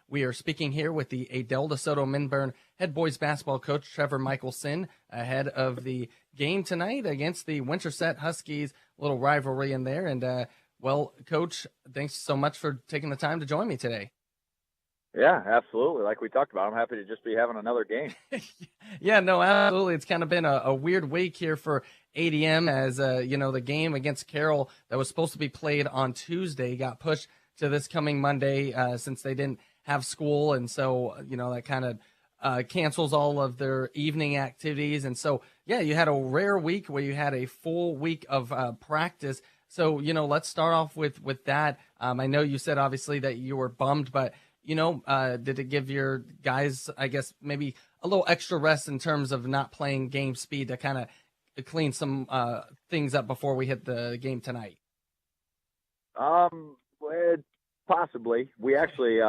We are speaking here with the Adel DeSoto Minburn head boys basketball coach Trevor Michelson ahead of the game tonight against the Winterset Huskies. Little rivalry in there. And, well, Coach, thanks so much for taking the time to join me today. Yeah, absolutely. Like we talked about, I'm happy to just be having another game. Yeah, no, absolutely. It's kind of been a weird week here for ADM as, the game against Carroll that was supposed to be played on Tuesday got pushed to this coming Monday since they didn't have school. And so, that kind of cancels all of their evening activities. And so, yeah, you had a rare week where you had a full week of practice. So, let's start off with that. I know you said obviously that you were bummed, but did it give your guys, I guess, maybe a little extra rest in terms of not playing game speed to kind of clean some things up before we hit the game tonight? Possibly. We actually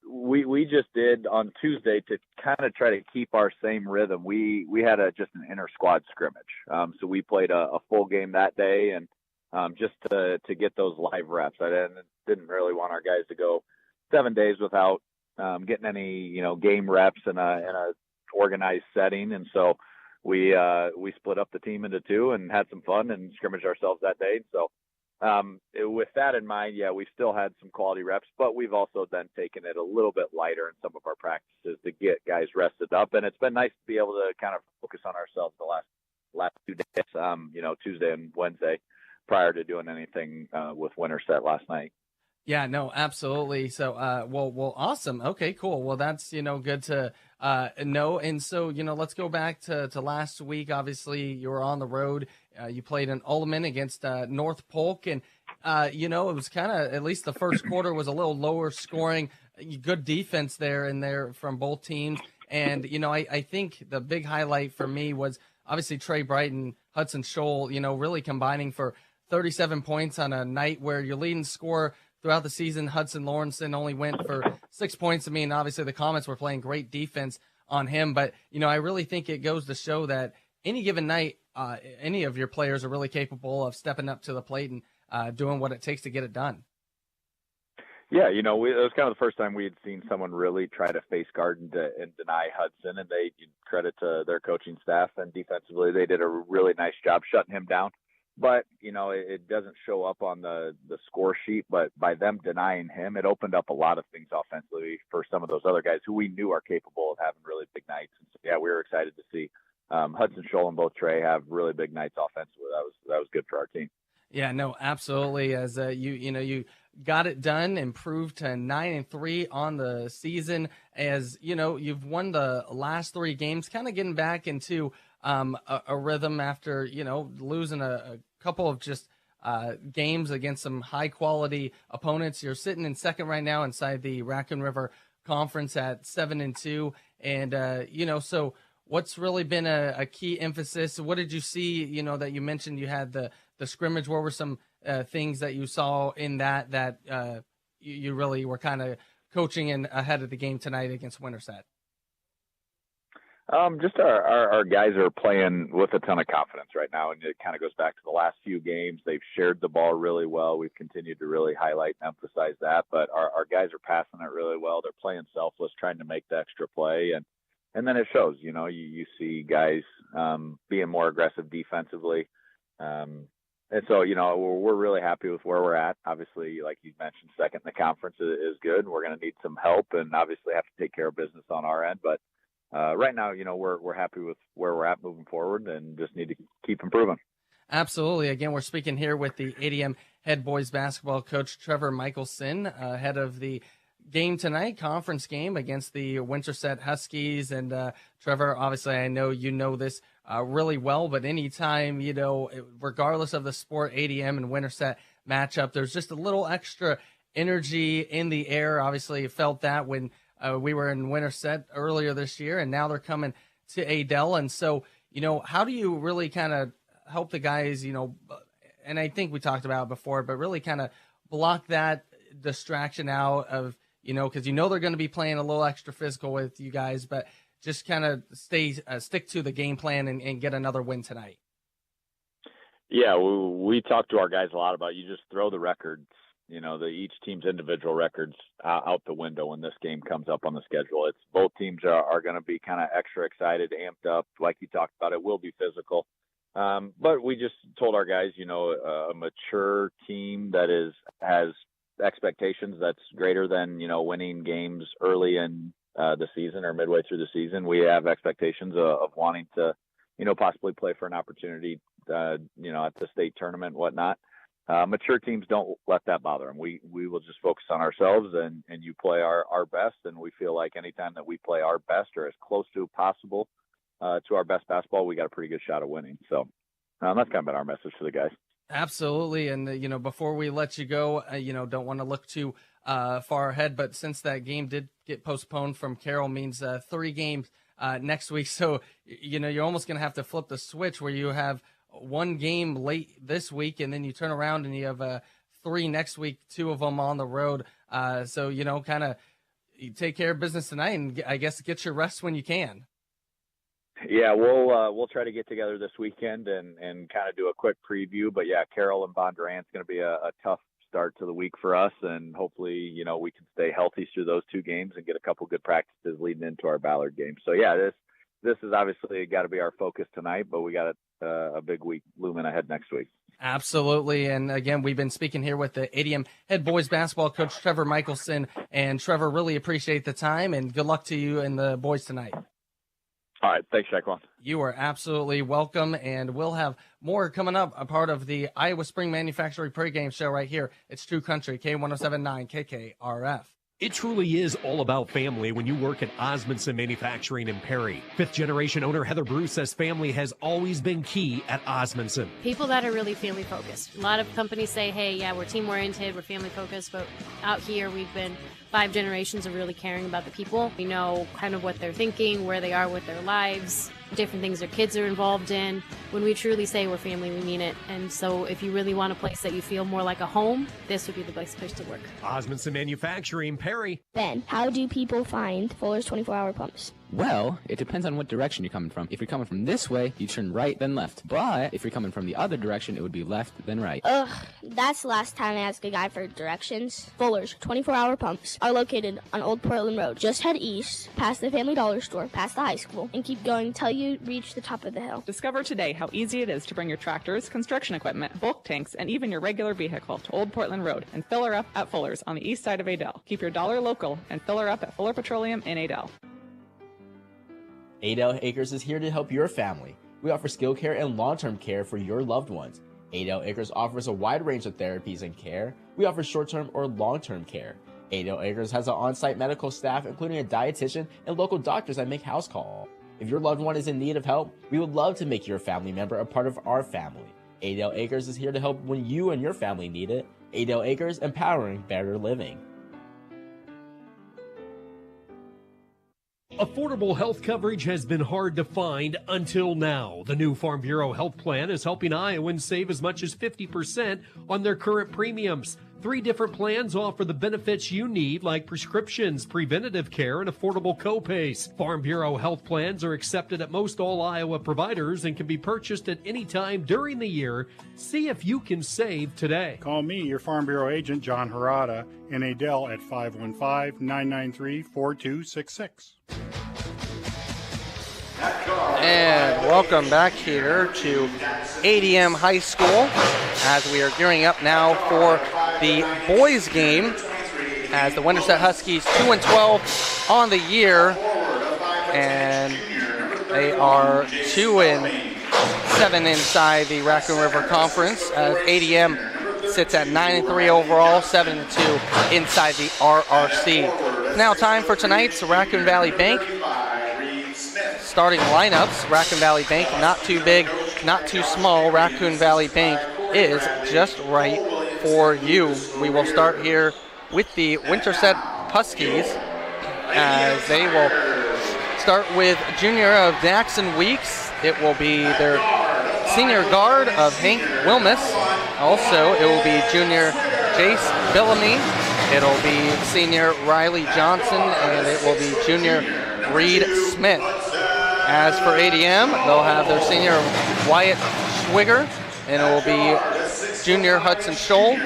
we just did on Tuesday to kind of try to keep our same rhythm. We had just an inter squad scrimmage, so we played a full game that day, and just to get those live reps. I didn't really want our guys to go 7 days without getting any game reps in a organized setting, and so we split up the team into two and had some fun and scrimmaged ourselves that day. So with that in mind, yeah, we've still had some quality reps, but we've also then taken it a little bit lighter in some of our practices to get guys rested up, and it's been nice to be able to kind of focus on ourselves the last 2 days, Tuesday and Wednesday, prior to doing anything with Winterset last night. Yeah, no, absolutely. So, well, awesome. Okay, cool. Well, that's, good to know. And so, let's go back to last week. Obviously, you were on the road. You played in Ulman against North Polk. And, it was kind of, at least the first quarter was a little lower scoring. Good defense there from both teams. And, I think the big highlight for me was obviously Trey Brighton, Hudson Scholl, really combining for 37 points on a night where your leading scorer throughout the season, Hudson Lawrenson, only went for 6 points. I mean, obviously the Comets were playing great defense on him, but, I really think it goes to show that any given night, any of your players are really capable of stepping up to the plate and doing what it takes to get it done. Yeah, it was kind of the first time we had seen someone really try to face guard and deny Hudson, and they credit to their coaching staff, and defensively they did a really nice job shutting him down. But, it doesn't show up on the score sheet, but by them denying him, it opened up a lot of things offensively for some of those other guys who we knew are capable of having really big nights. And so, yeah, we were excited to see Hudson Scholl and both Trey have really big nights offensively. That was good for our team. Yeah, no, absolutely. As you got it done, improved to 9-3 on the season. As you've won the last 3 games, kind of getting back into a rhythm after losing a couple of just games against some high quality opponents. You're sitting in second right now inside the Raccoon River Conference at 7-2, and so what's really been a key emphasis? What did you see? That you mentioned you had the scrimmage. What were some things that you saw in that you really were kind of coaching in ahead of the game tonight against Winterset? Just our guys are playing with a ton of confidence right now, and it kind of goes back to the last few games. They've shared the ball really well. We've continued to really highlight and emphasize that, but our guys are passing it really well. They're playing selfless, trying to make the extra play, and then it shows. You see guys being more aggressive defensively, and so we're really happy with where we're at. Obviously, like you mentioned, second in the conference is good. We're going to need some help, and obviously have to take care of business on our end, but right now, we're happy with where we're at moving forward and just need to keep improving. Absolutely. Again, we're speaking here with the ADM head boys basketball coach, Trevor Michelson, ahead of the game tonight, conference game against the Winterset Huskies. And Trevor, obviously, I know you know this really well, but anytime, regardless of the sport, ADM and Winterset matchup, there's just a little extra energy in the air. Obviously, you felt that when we were in Winterset earlier this year, and now they're coming to Adel. And so, how do you really kind of help the guys, and I think we talked about it before, but really kind of block that distraction out of, because they're going to be playing a little extra physical with you guys, but just kind of stick to the game plan and get another win tonight? Yeah, we talk to our guys a lot about you just throw the records each team's individual records out the window when this game comes up on the schedule. It's both teams are going to be kind of extra excited, amped up. Like you talked about, it will be physical. But we just told our guys, a mature team that has expectations that's greater than, winning games early in the season or midway through the season. We have expectations of wanting to, possibly play for an opportunity, at the state tournament and whatnot. Mature teams don't let that bother them. We will just focus on ourselves and you play our best. And we feel like anytime that we play our best or as close to possible to our best basketball, we got a pretty good shot at winning. So that's kind of been our message to the guys. Absolutely. And, before we let you go, don't want to look too far ahead, but since that game did get postponed from Carroll, means 3 games next week. So, you're almost going to have to flip the switch where you have 1 game late this week and then you turn around and you have 3 next week, 2 of them on the road. So, kind of take care of business tonight and I guess get your rest when you can. Yeah, we'll try to get together this weekend and kind of do a quick preview. But yeah, Carroll and Bondurant's going to be a tough start to the week for us, and hopefully, we can stay healthy through those 2 games and get a couple good practices leading into our Ballard game. So yeah, this is obviously got to be our focus tonight, but we got a big week looming ahead next week. Absolutely. And again, we've been speaking here with the ADM head boys basketball coach, Trevor Michelson. And Trevor, really appreciate the time and good luck to you and the boys tonight. All right. Thanks, Shaquan. You are absolutely welcome. And we'll have more coming up, a part of the Iowa Spring Manufacturing pregame show right here. It's True Country, K1079 KKRF. It truly is all about family when you work at Osmondson Manufacturing in Perry. 5th-generation owner Heather Bruce says family has always been key at Osmondson. People that are really family-focused. A lot of companies say, hey, yeah, we're team-oriented, we're family-focused, but out here we've been 5 generations of really caring about the people. We know kind of what they're thinking, where they are with their lives, different things their kids are involved in. When we truly say we're family, we mean it. And so if you really want a place that you feel more like a home, this would be the best place to work. Osmondson Manufacturing, Perry. Ben, how do people find Fuller's 24-hour pumps? Well, it depends on what direction you're coming from. If you're coming from this way, you turn right, then left. But if you're coming from the other direction, it would be left, then right. Ugh, that's the last time I asked a guy for directions. Fuller's 24-hour pumps are located on Old Portland Road. Just head east, past the Family Dollar Store, past the high school, and keep going until you reach the top of the hill. Discover today how easy it is to bring your tractors, construction equipment, bulk tanks, and even your regular vehicle to Old Portland Road and fill her up at Fuller's on the east side of Adel. Keep your dollar local and fill her up at Fuller Petroleum in Adel. Adel Acres is here to help your family. We offer skilled care and long-term care for your loved ones. Adel Acres offers a wide range of therapies and care. We offer short-term or long-term care. Adel Acres has an on-site medical staff, including a dietitian and local doctors that make house calls. If your loved one is in need of help, we would love to make your family member a part of our family. Adel Acres is here to help when you and your family need it. Adel Acres, empowering better living. Affordable health coverage has been hard to find until now. The new Farm Bureau Health Plan is helping Iowans save as much as 50% on their current premiums. 3 different plans offer the benefits you need, like prescriptions, preventative care, and affordable copays. Farm Bureau health plans are accepted at most all Iowa providers and can be purchased at any time during the year. See if you can save today. Call me, your Farm Bureau agent, John Harada, in Adel at 515-993-4266. And welcome back here to ADM High School as we are gearing up now for the boys game as the Winterset Huskies 2-12 on the year, and they are 2-7 inside the Raccoon River Conference as ADM sits at 9-3 overall, 7-2 inside the RRC. Now time for tonight's Raccoon Valley Bank starting lineups. Raccoon Valley Bank, not too big, not too small. Raccoon Valley Bank is just right for you. We will start here with the Winterset Huskies as they will start with junior of Daxon Weeks. It will be their senior guard of Hank Wilmus. Also, it will be junior Jace Billamy. It'll be senior Riley Johnson, and it will be junior Reed Smith. As for ADM, they'll have their senior Wyatt Schwigger, and it will be junior Hudson Scholl.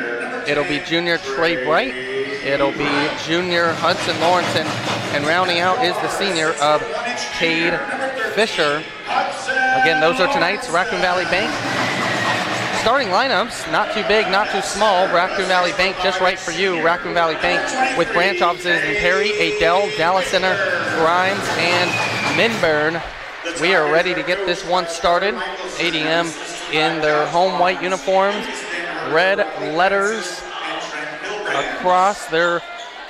it'll be junior Trey Bright. It'll be junior Hudson Lawrenson. And rounding out is the senior of Cade Fisher. Again, those are tonight's Raccoon Valley Bank starting lineups. Not too big, not too small. Raccoon Valley Bank just right for you. Raccoon Valley Bank with branch offices in Perry, Adel, Dallas Center, Grimes, and Minburn. We are ready to get this one started. ADM in their home white uniforms, red letters across their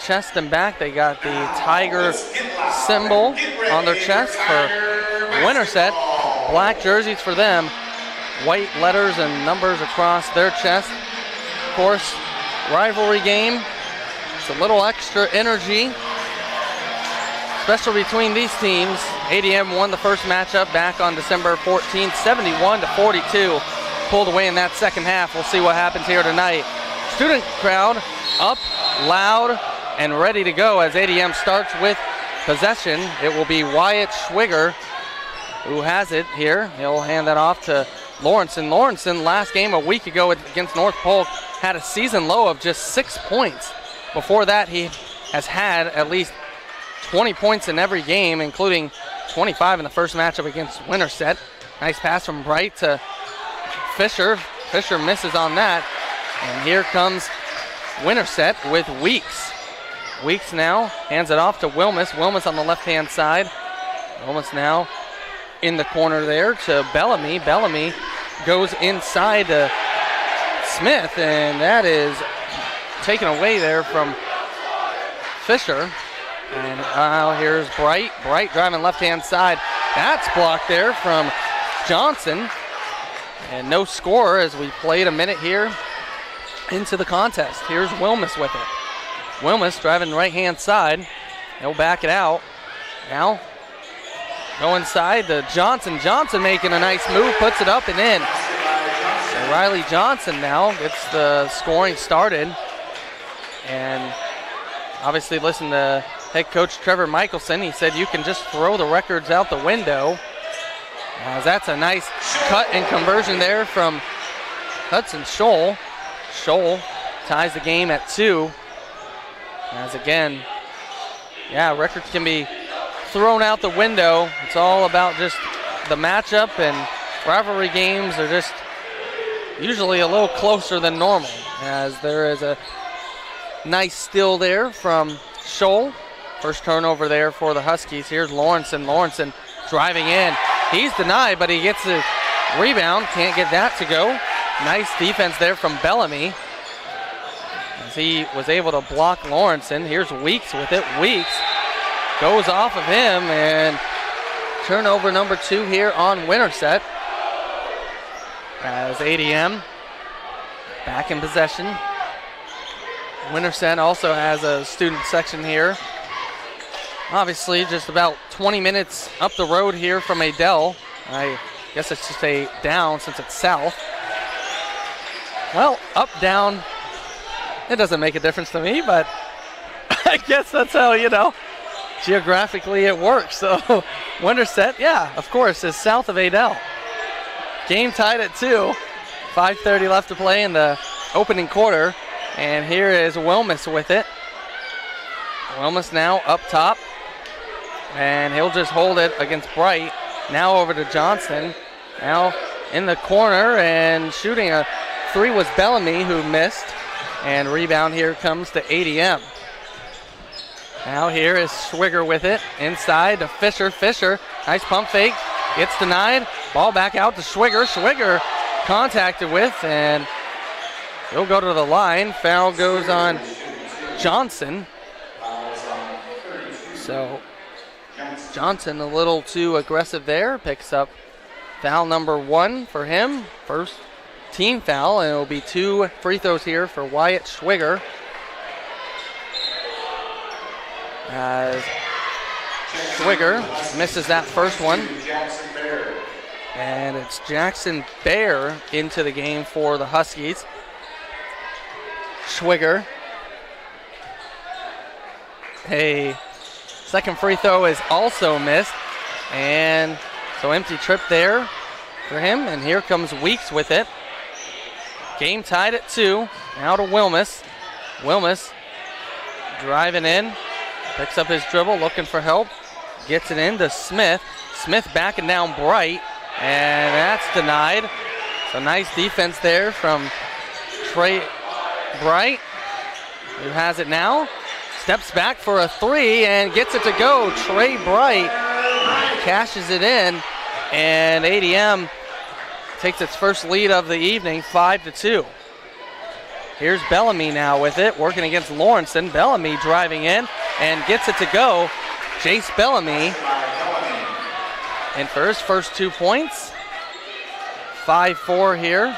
chest and back. They got the tiger symbol on their chest for Winterset. Black jerseys for them, white letters and numbers across their chest. Of course, rivalry game. It's a little extra energy, especially between these teams. ADM won the first matchup back on December 14th, 71-42. Pulled away in that second half. We'll see what happens here tonight. Student crowd up, loud, and ready to go as ADM starts with possession. It will be Wyatt Schwiger who has it here. He'll hand that off to Lawrenson. Lawrenson, last game a week ago against North Polk, had a season low of just 6 points. Before that, he has had at least 20 points in every game, including 25 in the first matchup against Winterset. Nice pass from Bright to Fisher. Fisher misses on that. And here comes Winterset with Weeks. Weeks now hands it off to Wilmus. Wilmus on the left-hand side. Wilmus now in the corner there to Bellamy. Bellamy goes inside to Smith, and that is taken away there from Fisher. And now here's Bright. Bright driving left-hand side. That's blocked there from Johnson. And no score as we played a minute here into the contest. Here's Wilmus with it. Wilmus driving right-hand side. He'll back it out. Now go inside to Johnson. Johnson making a nice move, puts it up and in. So Riley Johnson now gets the scoring started. And obviously listen to head coach Trevor Michelson. He said you can just throw the records out the window. As that's a nice cut and conversion there from Hudson Scholl. Scholl ties the game at 2. As again, yeah, records can be thrown out the window. It's all about just the matchup, and rivalry games are just usually a little closer than normal, as there is a nice steal there from Scholl. First turnover there for the Huskies. Here's Lawrenson. Lawrenson driving in. He's denied, but he gets the rebound. Can't get that to go. Nice defense there from Bellamy, as he was able to block Lawrenson. Here's Weeks with it. Weeks goes off of him, and turnover number 2 here on Winterset. As ADM back in possession. Winterset also has a student section here. Obviously just about 20 minutes up the road here from Adel. I guess I should say down since it's south. Well, up, down, it doesn't make a difference to me, but I guess that's how, geographically it works. So Winterset, yeah, of course, is south of Adel. Game tied at 2. 5:30 left to play in the opening quarter. And here is Wilmus with it. Wilmus now up top. And he'll just hold it against Bright. Now over to Johnson. Now in the corner and shooting a 3 was Bellamy, who missed. And rebound here comes to ADM. Now here is Schwiger with it. Inside to Fisher. Fisher, nice pump fake. Gets denied. Ball back out to Schwiger. Schwiger contacted with, and he'll go to the line. Foul goes on Johnson. So Johnson a little too aggressive there. Picks up foul number 1 for him. First team foul, and it will be 2 free throws here for Wyatt Schwiger. As Schwiger misses that first one. And it's Jackson Bear into the game for the Huskies. Schwiger. A second free throw is also missed. And so empty trip there for him. And here comes Weeks with it. Game tied at 2. Now to Wilmus. Wilmus driving in. Picks up his dribble, looking for help. Gets it into Smith. Smith backing down Bright. And that's denied. So nice defense there from Trey Bright, who has it now. Steps back for a three and gets it to go. Trey Bright cashes it in. And ADM takes its first lead of the evening, 5-2. Here's Bellamy now with it, working against Lawrenson. Bellamy driving in and gets it to go. Jace Bellamy in for his first 2 points. 5-4 here.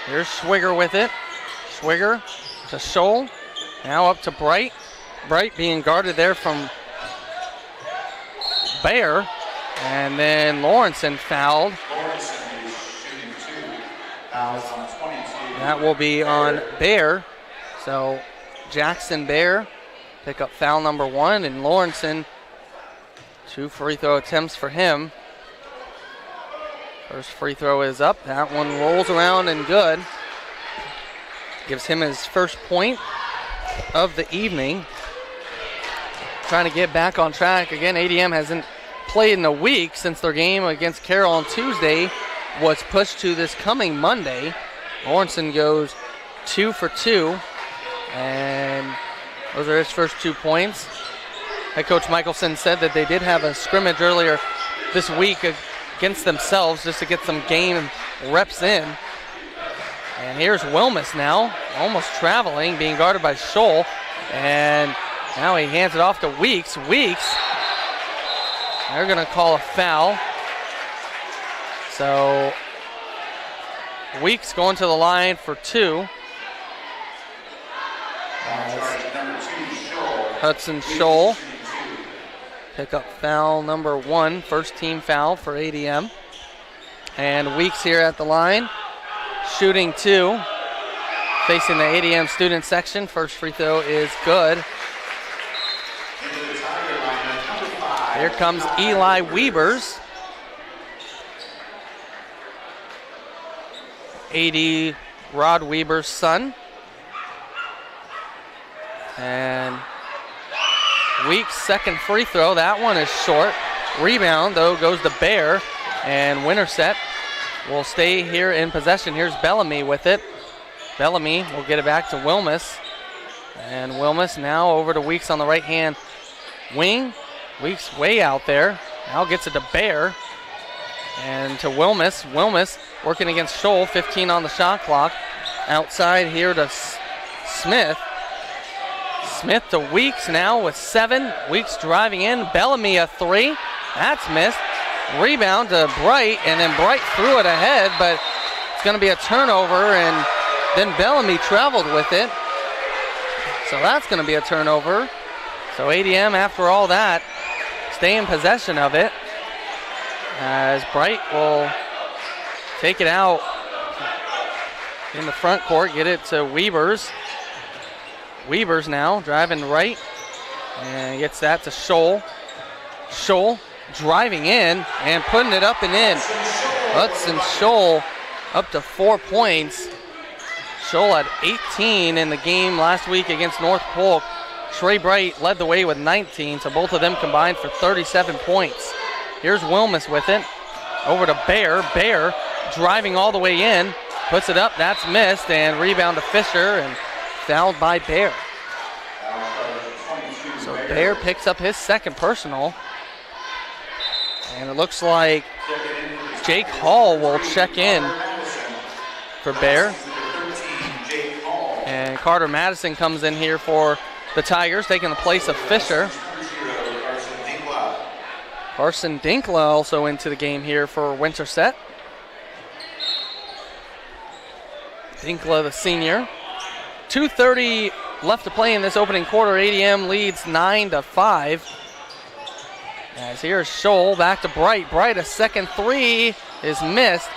Here's Schwigger with it. Schwigger to Scholl. Now up to Bright. Bright being guarded there from Bayer. And then Lawrenson fouled. That will be on Bayer. So Jackson Bayer pick up foul number 1, and Lawrenson, 2 free throw attempts for him. First free throw is up. That one rolls around and good. Gives him his first point of the evening. Trying to get back on track. Again, ADM hasn't played in a week since their game against Carroll on Tuesday was pushed to this coming Monday. Lawrenson goes 2 for 2, and those are his first 2 points. Head coach Michelson said that they did have a scrimmage earlier this week against themselves just to get some game reps in. And here's Wilmus now, almost traveling, being guarded by Scholl. And now he hands it off to Weeks. Weeks, they're going to call a foul. So Weeks going to the line for 2. Hudson Scholl pick up foul number 1, first team foul for ADM. And Weeks here at the line, shooting 2, facing the ADM student section. First free throw is good. Here comes Eli Weavers. AD Rod Weber's son. And Weeks' second free throw. That one is short. Rebound, though, goes to Bayer. And Winterset will stay here in possession. Here's Bellamy with it. Bellamy will get it back to Wilmus. And Wilmus now over to Weeks on the right-hand wing. Weeks way out there. Now gets it to Bayer. And to Wilmus. Wilmus working against Scholl. 15 on the shot clock. Outside here to Smith. Smith to Weeks now with 7. Weeks driving in. Bellamy a 3. That's missed. Rebound to Bright, and then Bright threw it ahead, but it's going to be a turnover, and then Bellamy traveled with it. So that's going to be a turnover. So ADM, after all that, stay in possession of it, as Bright will take it out in the front court, get it to Weavers. Weavers now driving right, and gets that to Scholl. Scholl driving in and putting it up and in. Hudson Scholl up to 4 points. Scholl had 18 in the game last week against North Polk. Trey Bright led the way with 19, so both of them combined for 37 points. Here's Wilmus with it. Over to Bayer. Bayer driving all the way in. Puts it up. That's missed. And rebound to Fisher and fouled by Bayer. So Bayer picks up his second personal. And it looks like Jake Hall will check in for Bayer. And Carter Madison comes in here for the Tigers, taking the place of Fisher. Carson Dinkla also into the game here for Winterset. Dinkla, the senior. 2:30 left to play in this opening quarter. ADM leads 9-5. As here's Scholl back to Bright. Bright, a second 3 is missed.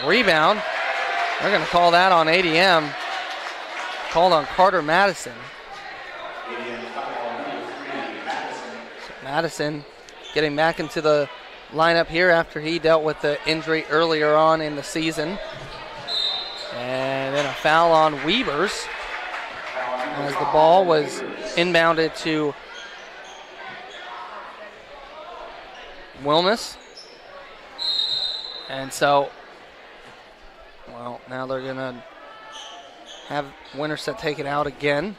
Rebound. They're going to call that on ADM. Called on Carter Madison. So Madison getting back into the lineup here after he dealt with the injury earlier on in the season. And then a foul on Weavers as the ball was inbounded to Wilmus. And so, well, now they're going to have Winterset take it out again.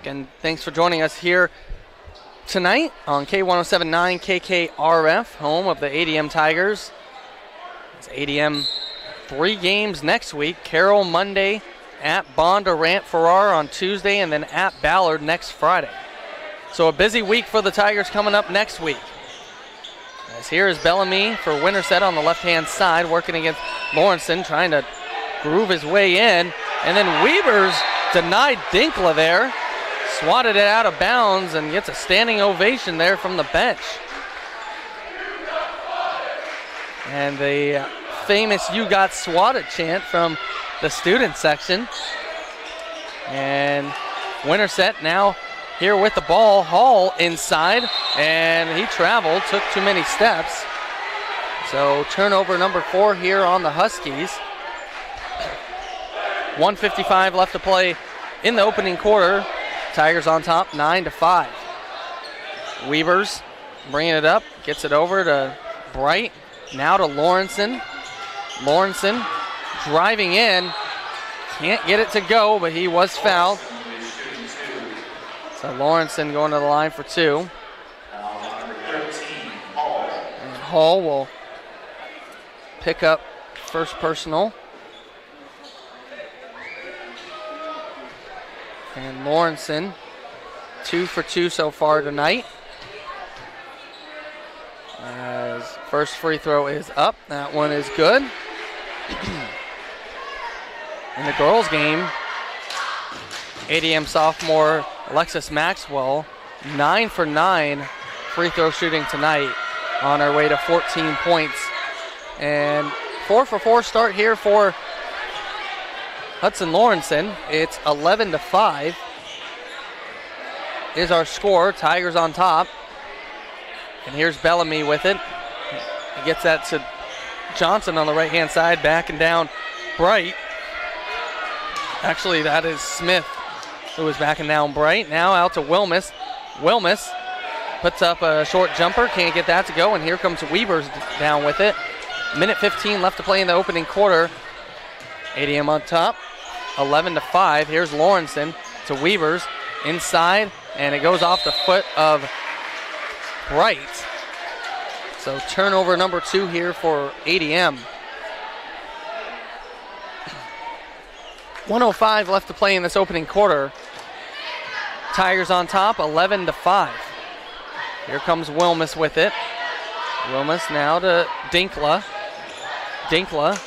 Again, thanks for joining us here tonight on K107.9 KKRF, home of the ADM Tigers. It's ADM 3 games next week. Carroll Monday, at Bondurant Farrar on Tuesday, and then at Ballard next Friday. So a busy week for the Tigers coming up next week. As here is Bellamy for Winterset on the left-hand side, working against Lawrenson, trying to groove his way in. And then Weavers denied Dinkla there. Swatted it out of bounds and gets a standing ovation there from the bench. And the famous "You Got Swatted" chant from the student section. And Winterset now here with the ball. Hall inside, and he traveled, took too many steps. So turnover number 4 here on the Huskies. 1:55 left to play in the opening quarter. Tigers on top, 9-5. Weavers bringing it up, gets it over to Bright. Now to Lawrenson. Lawrenson driving in. Can't get it to go, but he was fouled. So Lawrenson going to the line for 2. And Hall will pick up first personal. And Lawrenson, 2 for 2 so far tonight. As first free throw is up. That one is good. In the girls' game, ADM sophomore Alexis Maxwell, 9 for 9 free throw shooting tonight, on her way to 14 points. And 4 for 4 start here for Hudson Lawrenson. It's 11-5 is our score. Tigers on top. And here's Bellamy with it. He gets that to Johnson on the right-hand side, backing down Bright. Actually, that is Smith who was backing down Bright. Now out to Wilmus. Wilmus puts up a short jumper, can't get that to go, and here comes Weavers down with it. Minute 15 left to play in the opening quarter. ADM on top, 11-5. Here's Lawrenson to Weavers inside, and it goes off the foot of Bright. So turnover number 2 here for ADM. 1:05 left to play in this opening quarter. Tigers on top, 11-5. Here comes Wilmus with it. Wilmus now to Dinkla. Dinkla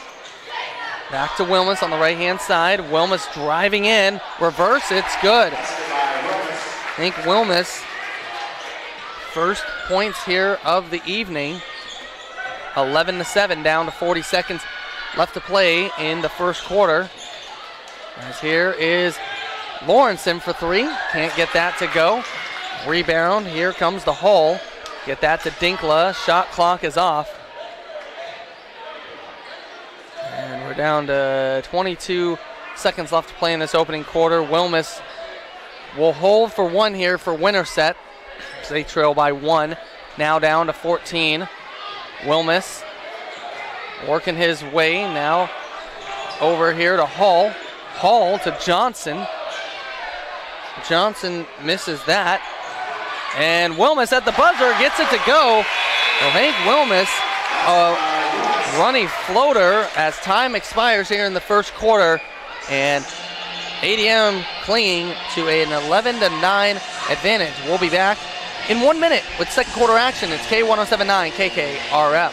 back to Wilmus on the right-hand side. Wilmus driving in. Reverse, it's good. I think Wilmus, first points here of the evening. 11-7, down to 40 seconds left to play in the first quarter. As here is Lawrenson for 3. Can't get that to go. Rebound. Here comes the Hull. Get that to Dinkla. Shot clock is off. And we're down to 22 seconds left to play in this opening quarter. Wilmus will hold for 1 here for Winterset. So they trail by 1. Now down to 14. Wilmus working his way now over here to Hull. Hall to Johnson. Johnson misses that. And Wilmus at the buzzer gets it to go. So Hank Wilmus, a running floater as time expires here in the first quarter. And ADM clinging to an 11-9 advantage. We'll be back in 1 minute with second quarter action. It's K107.9 KKRF.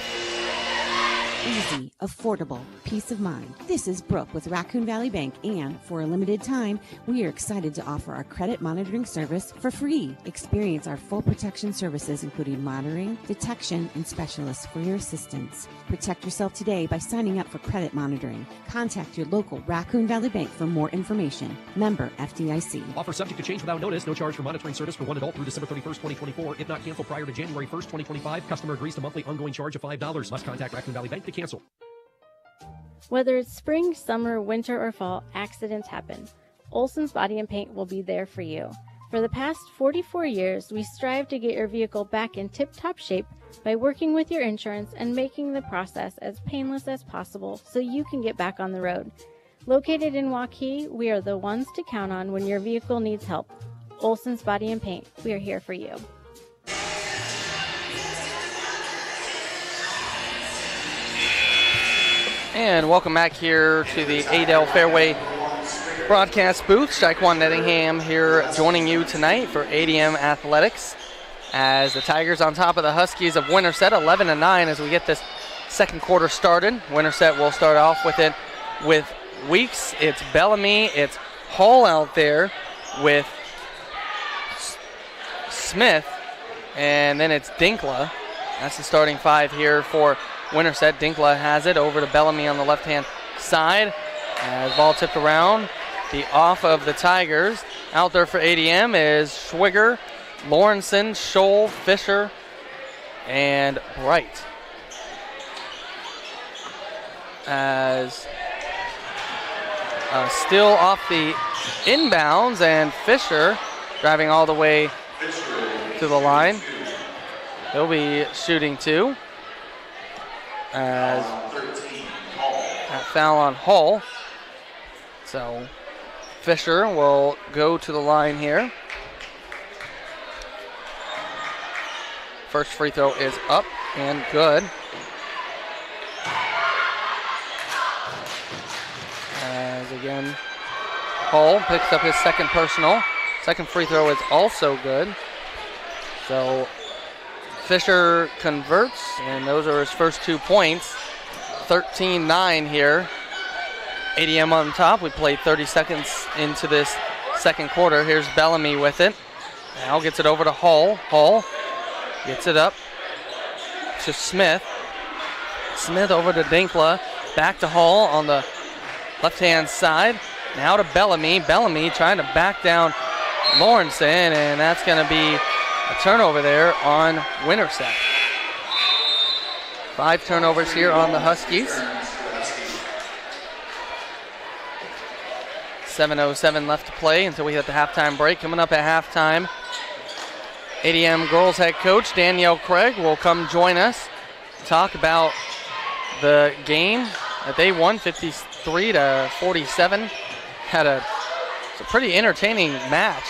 Easy, affordable, peace of mind. This is Brooke with Raccoon Valley Bank, and for a limited time, we are excited to offer our credit monitoring service for free. Experience our full protection services, including monitoring, detection, and specialists for your assistance. Protect yourself today by signing up for credit monitoring. Contact your local Raccoon Valley Bank for more information. Member FDIC. Offer subject to change without notice. No charge for monitoring service for one adult through December 31st, 2024. If not canceled prior to January 1st, 2025, customer agrees to monthly ongoing charge of $5. Must contact Raccoon Valley Bank to cancel. Whether it's spring, summer, winter, or fall, accidents happen. Olson's Body and Paint will be there for you. For the past 44 years, we strive to get your vehicle back in tip-top shape by working with your insurance and making the process as painless as possible so you can get back on the road. Located in Waukee, we are the ones to count on when your vehicle needs help. Olson's Body and Paint, we are here for you. And welcome back here to the Adel Fairway broadcast booth. Shaquan Nettingham here joining you tonight for ADM Athletics as the Tigers on top of the Huskies of Winterset, 11-9 as we get this second quarter started. Winterset will start off with it with Weeks. It's Bellamy. It's Hall out there with Smith. And then it's Dinkla. That's the starting five here for Winterset. Dinkla has it over to Bellamy on the left-hand side. As ball tipped around. The off of the Tigers. Out there for ADM is Schwiger, Lawrenson, Scholl, Fisher, and Bright. As still off the inbounds, and Fisher driving all the way to the line. He'll be shooting two. As that foul on Hull. So Fisher will go to the line here. First free throw is up and good. As again, Hull picks up his second personal. Second free throw is also good. So Fisher converts, and those are his first 2 points. 13-9 here. ADM on top. We played 30 seconds into this second quarter. Here's Bellamy with it. Now gets it over to Hull. Hull gets it up to Smith. Smith over to Dinkla. Back to Hull on the left-hand side. Now to Bellamy. Bellamy trying to back down Lawrenson, and that's going to be a turnover there on Winterset. 5 turnovers here on the Huskies. 7:07 left to play until we hit the halftime break. Coming up at halftime, ADM girls head coach Danielle Craig will come join us to talk about the game that they won 53-47. It's a pretty entertaining match.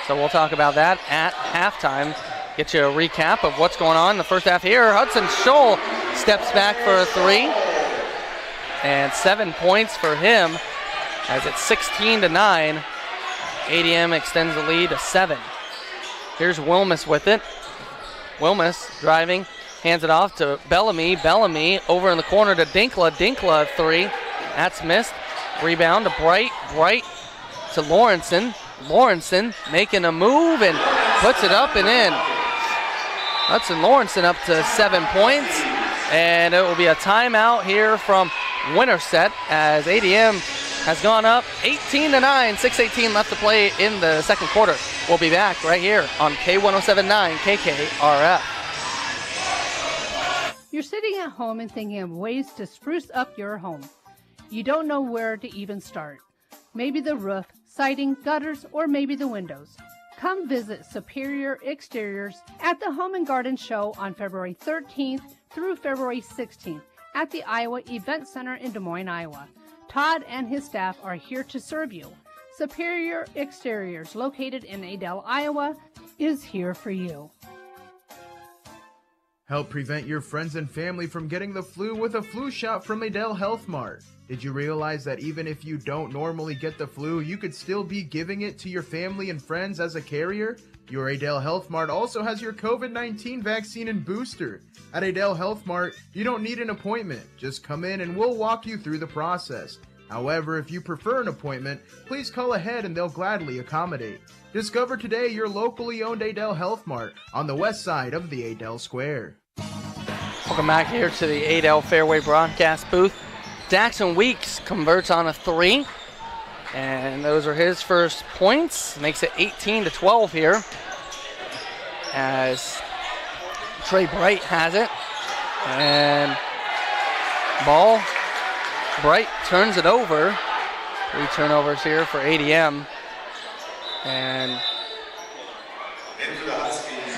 So we'll talk about that at halftime. Get you a recap of what's going on in the first half here. Hudson Scholl steps back for a three. And 7 points for him as it's 16-9. ADM extends the lead to 7. Here's Wilmus with it. Wilmus driving, hands it off to Bellamy. Bellamy over in the corner to Dinkla. Dinkla a three. That's missed. Rebound to Bright. Bright to Lawrenson. Lawrenson making a move and puts it up and in. Hudson Lawrenson up to 7 points. And it will be a timeout here from Winterset as ADM has gone up 18-9. 6:18 left to play in the second quarter. We'll be back right here on K107.9 KKRF. You're sitting at home and thinking of ways to spruce up your home. You don't know where to even start. Maybe the roof, siding, gutters, or maybe the windows. Come visit Superior Exteriors at the Home and Garden Show on February 13th through February 16th at the Iowa Event Center in Des Moines, Iowa. Todd and his staff are here to serve you. Superior Exteriors, located in Adel, Iowa, is here for you. Help prevent your friends and family from getting the flu with a flu shot from Adel Health Mart. Did you realize that even if you don't normally get the flu, you could still be giving it to your family and friends as a carrier? Your Adel Health Mart also has your COVID-19 vaccine and booster. At Adel Health Mart, you don't need an appointment. Just come in and we'll walk you through the process. However, if you prefer an appointment, please call ahead and they'll gladly accommodate. Discover today your locally owned Adel Health Mart on the west side of the Adel Square. Welcome back here to the Adel Fairway broadcast booth. Jackson Weeks converts on a three, and those are his first points. Makes it 18-12 here as Trey Bright has it. And ball Bright turns it over. 3 turnovers here for ADM. And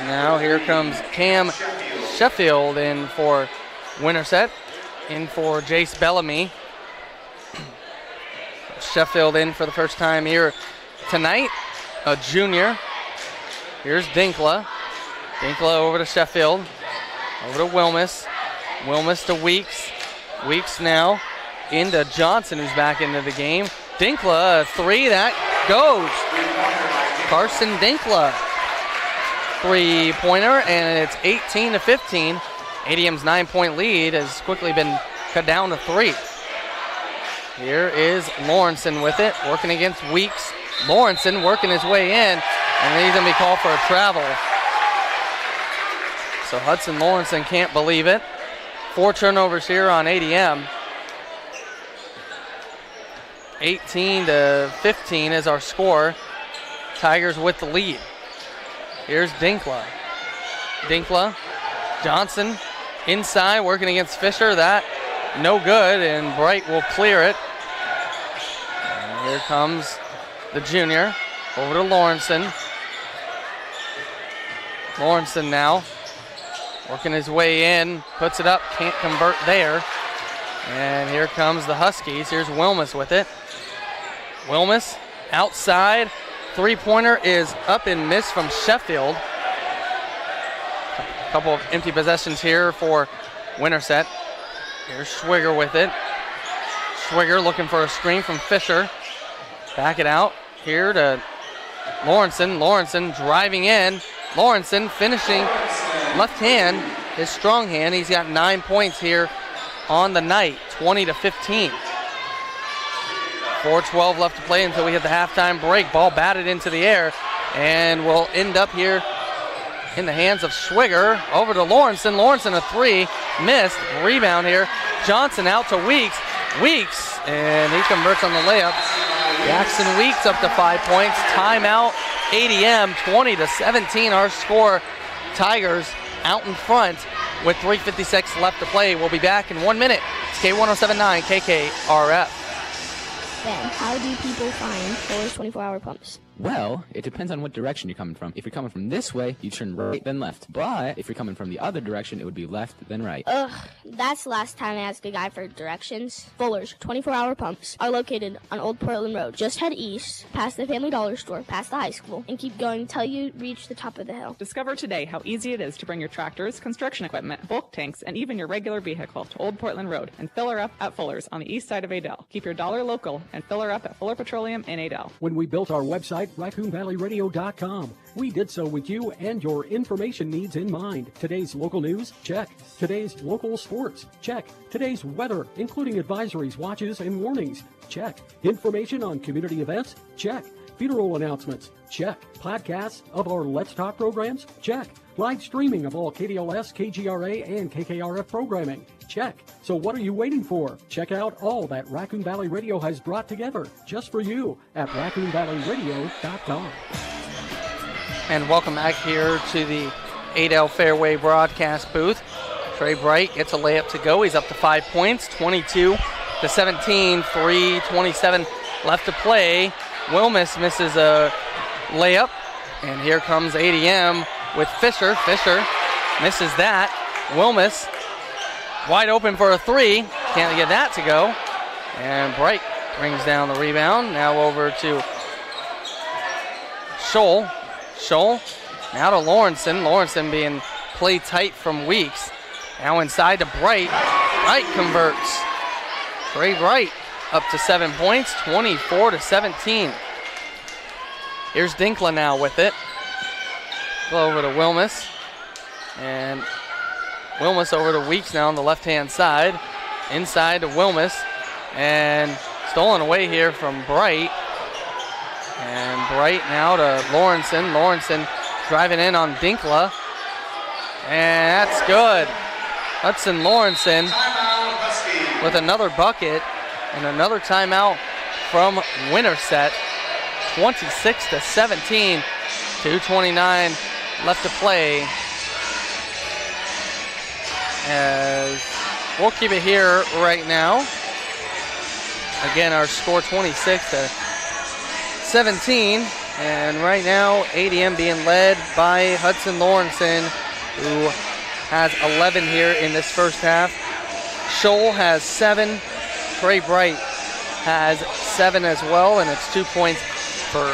now here comes Cam Sheffield in for Winterset, in for Jace Bellamy. Sheffield in for the first time here tonight, a junior. Here's Dinkla. Dinkla over to Sheffield, over to Wilmus. Wilmus to Weeks. Weeks now into Johnson, who's back into the game. Dinkla, a 3, that goes. Carson Dinkla, 3-pointer, and it's 18-15. ADM's 9-point lead has quickly been cut down to 3. Here is Lawrenson with it, working against Weeks. Lawrenson working his way in, and he's going to be called for a travel. So Hudson Lawrenson can't believe it. 4 turnovers here on ADM. 18-15 is our score. Tigers with the lead. Here's Dinkla. Dinkla, Johnson inside working against Fisher. That no good, and Bright will clear it. And here comes the junior over to Lawrenson. Lawrenson now working his way in, puts it up, can't convert there. And here comes the Huskies. Here's Wilmus with it. Wilmus outside. 3-pointer is up and missed from Sheffield. A couple of empty possessions here for Winterset. Here's Schwigger with it. Schwigger looking for a screen from Fisher. Back it out here to Lawrenson. Lawrenson driving in. Lawrenson finishing left hand, his strong hand. He's got 9 points here on the night, 20-15. 4:12 left to play until we hit the halftime break. Ball batted into the air and will end up here in the hands of Schwigger. Over to Lawrenson. Lawrenson a 3, missed. Rebound here. Johnson out to Weeks. Weeks, and he converts on the layup. Jackson Weeks up to 5 points. Timeout. ADM 20-17 our score. Tigers out in front with 3:56 left to play. We'll be back in 1 minute. It's K1079 KKRF. Ben, how do people find Fuller's 24-hour pumps? Well, it depends on what direction you're coming from. If you're coming from this way, you turn right, then left. But if you're coming from the other direction, it would be left, then right. Ugh, that's the last time I asked a guy for directions. Fuller's 24-hour pumps are located on Old Portland Road. Just head east, past the Family Dollar store, past the high school, and keep going until you reach the top of the hill. Discover today how easy it is to bring your tractors, construction equipment, bulk tanks, and even your regular vehicle to Old Portland Road and fill her up at Fuller's on the east side of Adel. Keep your dollar local and fill her up at Fuller Petroleum in Adel. When we built our website, RaccoonValleyRadio.com, we did so with you and your information needs in mind. Today's local news? Check. Today's local sports? Check. Today's weather, including advisories, watches, and warnings? Check. Information on community events? Check. Funeral announcements? Check. Podcasts of our Let's Talk programs? Check. Live streaming of all KDLS, KGRA, and KKRF programming? Check. So what are you waiting for? Check out all that Raccoon Valley Radio has brought together just for you at RaccoonValleyRadio.com. And welcome back here to the Adel Fairway broadcast booth. Trey Bright gets a layup to go. He's up to 5 points, 22-17, 3:27 left to play. Wilmus misses a layup, and here comes ADM with Fisher. Fisher misses that. Wilmus wide open for a 3. Can't get that to go. And Bright brings down the rebound. Now over to Scholl. Scholl now to Lawrenson. Lawrenson being played tight from Weeks. Now inside to Bright. Bright converts. Trey Bright up to 7 points, 24-17. Here's Dinkla now with it. Go over to Wilmus. And Wilmus over to Weeks now on the left-hand side. Inside to Wilmus. And stolen away here from Bright. And Bright now to Lawrenson. Lawrenson driving in on Dinkla. And that's good. Hudson Lawrenson with another bucket and another timeout from Winterset. 26-17. 2:29 left to play. As we'll keep it here right now. Again, our score 26-17. And right now, ADM being led by Hudson Lawrenson, who has 11 here in this first half. Scholl has 7. Trey Bright has 7 as well, and it's 2 points for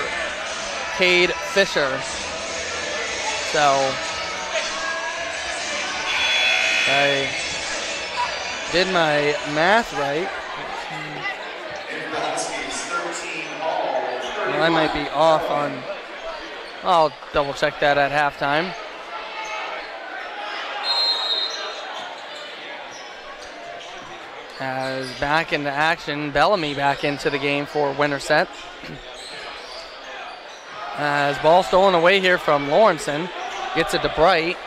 Cade Fisher. So I did my math right. Well, I might be off on, I'll double check that at halftime. As back into action, Bellamy back into the game for Winterset. As ball stolen away here from Lawrenson, gets it to Bright.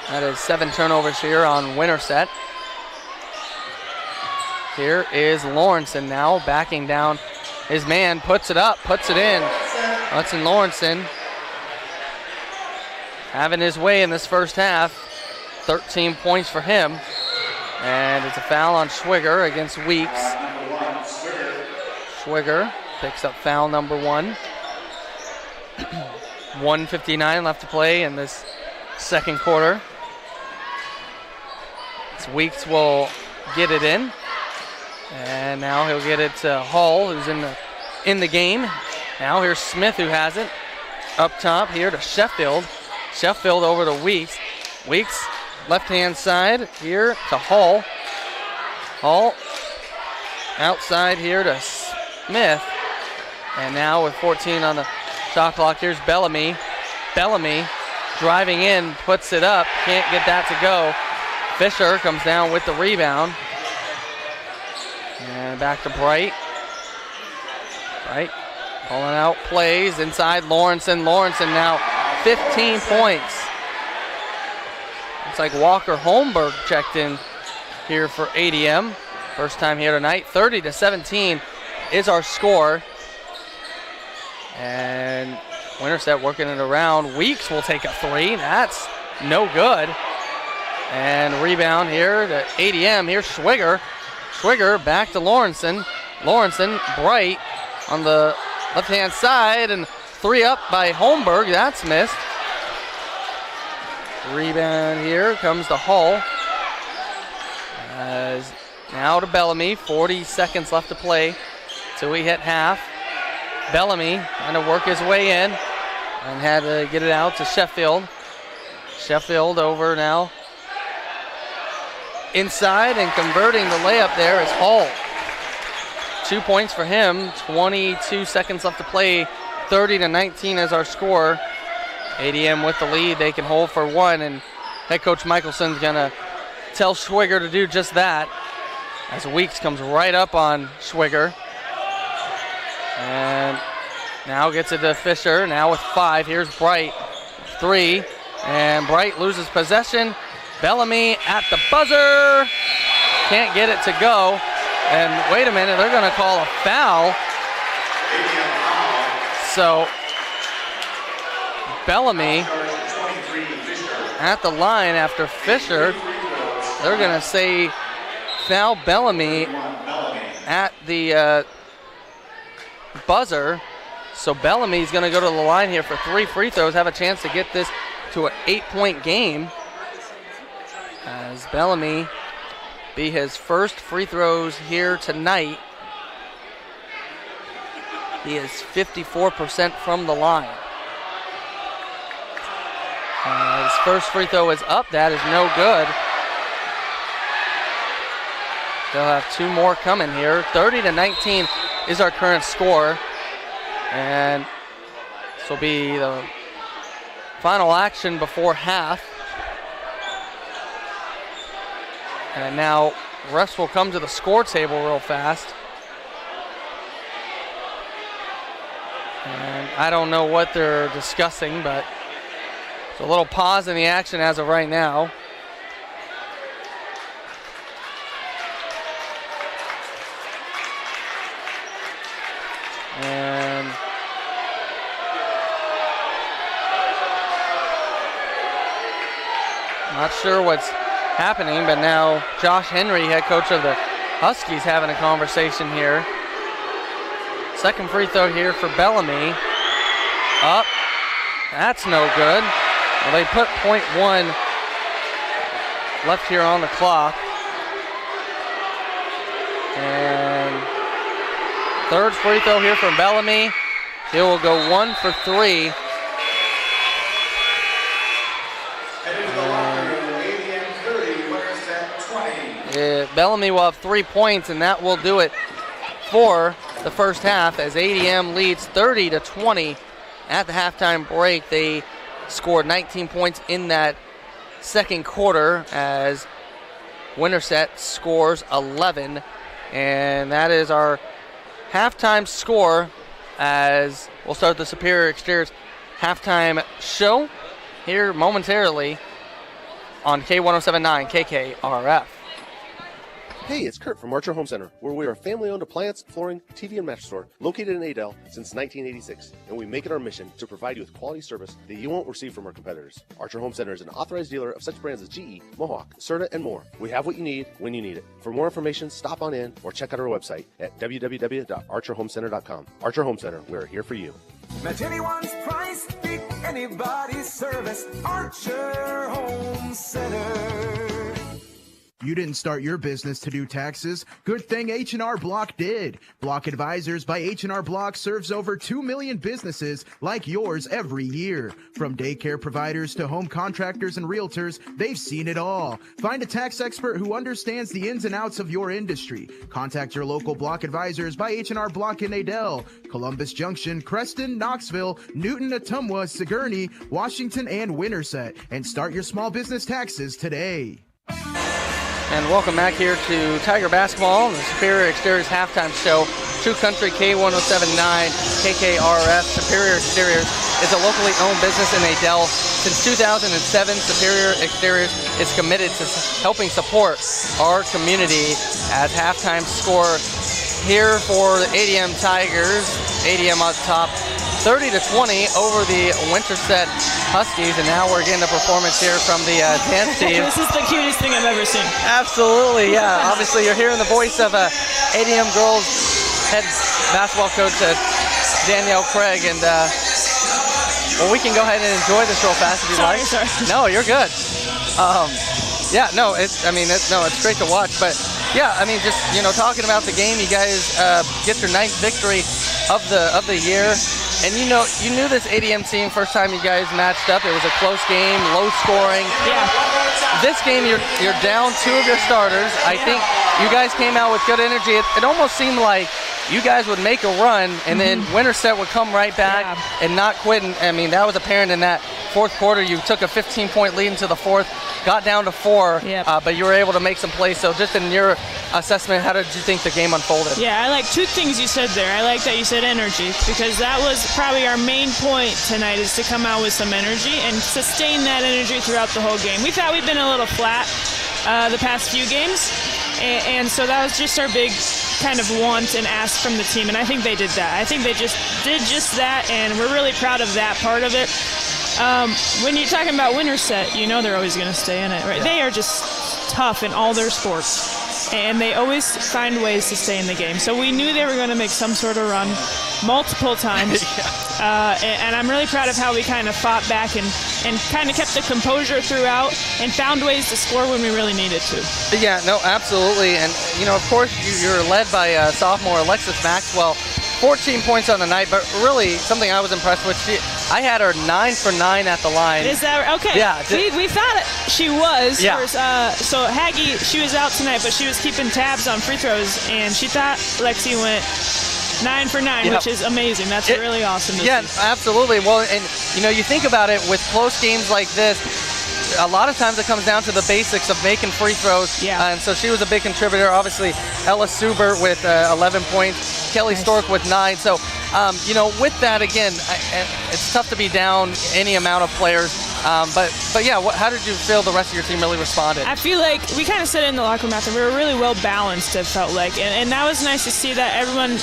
That is 7 turnovers here on Winterset. Here is Lawrenson now, backing down his man, puts it up, puts it in. Hudson Lawrenson having his way in this first half. 13 points for him. And it's a foul on Schwiger against Weeks. Schwiger picks up foul number 1. 1:59 left to play in this second quarter. So Weeks will get it in. And now he'll get it to Hall, who's in the game. Now here's Smith, who has it. Up top here to Sheffield. Sheffield over to Weeks. Weeks, left-hand side here to Hall. Hall outside here to Smith. And now with 14 on the shot clock, here's Bellamy. Bellamy driving in, puts it up. Can't get that to go. Fisher comes down with the rebound. And back to Bright. Bright pulling out plays inside Lawrenson. Lawrenson now 15 points. Looks like Walker Holmberg checked in here for ADM. First time here tonight. 30-17 is our score. And Winterset working it around. Weeks will take a 3. That's no good. And rebound here to ADM. Here's Schwiger. Schwiger back to Lawrenson. Lawrenson, Bright on the left-hand side, and 3 up by Holmberg. That's missed. Rebound here comes to Hull. As now to Bellamy. 40 seconds left to play till we hit half. Bellamy trying to work his way in and had to get it out to Sheffield. Sheffield over now inside, and converting the layup there is Hall. 2 points for him. 22 seconds left to play. 30-19 is our score. ADM with the lead. They can hold for 1, and head coach Michelson's gonna tell Schwiger to do just that, as Weeks comes right up on Schwiger. And now gets it to Fisher. Now with 5. Here's Bright. 3. And Bright loses possession. Bellamy at the buzzer. Can't get it to go. And wait a minute, they're going to call a foul. So Bellamy at the line after Fisher. They're going to say foul Bellamy at the buzzer. So Bellamy's going to go to the line here for 3 free throws, have a chance to get this to an 8-point game. As Bellamy be his first free throws here tonight. He is 54% from the line. His first free throw is up. That is no good. They'll have 2 more coming here. 30-19 is our current score. And this will be the final action before half. And now refs will come to the score table real fast. And I don't know what they're discussing, but it's a little pause in the action as of right now. And not sure what's happening, but now Josh Henry, head coach of the Huskies having a conversation here. Second free throw here for Bellamy. Up. That's no good. Well, they put .1 left here on the clock. And third free throw here from Bellamy. He will go 1 for 3. Bellamy will have 3 points, and that will do it for the first half as ADM leads 30-20 at the halftime break. They scored 19 points in that second quarter as Winterset scores 11, and that is our halftime score as we'll start the Superior Exteriors halftime show here momentarily on K107.9 KKRF. Hey, it's Kurt from Archer Home Center, where we are a family-owned appliance, flooring, TV, and mattress store located in Adel since 1986, and we make it our mission to provide you with quality service that you won't receive from our competitors. Archer Home Center is an authorized dealer of such brands as GE, Mohawk, Serta, and more. We have what you need when you need it. For more information, stop on in or check out our website at www.archerhomecenter.com. Archer Home Center, we're here for you. Match anyone's price, beat anybody's service. Archer Home Center. You didn't start your business to do taxes. Good thing H&R Block did. Block Advisors by H&R Block serves over 2 million businesses like yours every year. From daycare providers to home contractors and realtors, they've seen it all. Find a tax expert who understands the ins and outs of your industry. Contact your local Block Advisors by H&R Block in Adel, Columbus Junction, Creston, Knoxville, Newton, Ottumwa, Sigourney, Washington, and Winterset, and start your small business taxes today. And welcome back here to Tiger Basketball, the Superior Exteriors halftime show. True Country K107.9 KKRF. Superior Exteriors is a locally owned business in Adel. Since 2007, Superior Exteriors is committed to helping support our community. As halftime score here for the ADM Tigers, ADM on top, 30-20 over the Winterset Huskies, and now we're getting a performance here from the dance team. This is the cutest thing I've ever seen. Absolutely, yeah. Obviously, you're hearing the voice of ADM girls head basketball coach Danielle Craig, and well, we can go ahead and enjoy this real fast if you like. Sorry. No, you're good. Yeah, no, it's great to watch, but yeah, I mean, just talking about the game, you guys get your 9th victory of the year. And you knew this ADM team first time you guys matched up. It was a close game, low scoring. Yeah. This game, you're down 2 of your starters. I think you guys came out with good energy. It almost seemed like you guys would make a run, and then Winterset would come right back and not quit. And I mean, that was apparent in that fourth quarter. You took a 15-point lead into the fourth, got down to 4, but you were able to make some plays. So just in your assessment, how did you think the game unfolded? Yeah, I like 2 things you said there. I like that you said energy, because that was probably our main point tonight, is to come out with some energy and sustain that energy throughout the whole game. We thought we'd been a little flat the past few games, and so that was just our big kind of want and ask from the team, and I think they did that. I think they just did just that, and we're really proud of that part of it. When you're talking about Winterset, they're always going to stay in it, right? Yeah. They are just tough in all their sports, and they always find ways to stay in the game. So we knew they were going to make some sort of run multiple times, and I'm really proud of how we kind of fought back and kind of kept the composure throughout and found ways to score when we really needed to. Yeah, no, absolutely. And, of course, you're led by sophomore Alexis Maxwell. 14 points on the night, but really something I was impressed with, I had her 9 for 9 at the line. Is that okay? Yeah. We thought she was. Yeah. So Haggy, she was out tonight, but she was keeping tabs on free throws, and she thought Lexi went 9 for 9, which is amazing. That's really awesome to see. Yeah, absolutely. Well, and you think about it, with close games like this, a lot of times it comes down to the basics of making free throws. Yeah. And so she was a big contributor. Obviously, Ella Suber with 11 points, Kelly Stork with 9. So, with that, again, it's tough to be down any amount of players. But yeah, how did you feel the rest of your team really responded? I feel like we kind of said it in the locker room after. We were really well balanced, it felt like. And that was nice to see that everyone,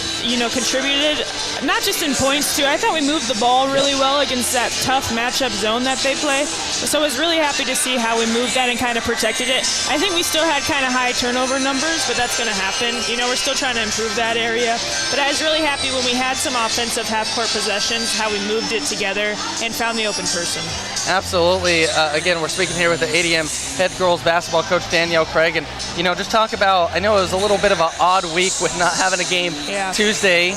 contributed, not just in points, too. I thought we moved the ball really well against that tough matchup zone that they play. So I was really happy to see how we moved that and kind of protected it. I think we still had kind of high turnover numbers, but that's going to happen. We're still trying to improve that area. But I was really happy when we had some offensive half-court possessions, how we moved it together and found the open person. Absolutely. Again, we're speaking here with the ADM head girls basketball coach Danielle Craig, and just talk about. I know it was a little bit of an odd week with not having a game Tuesday,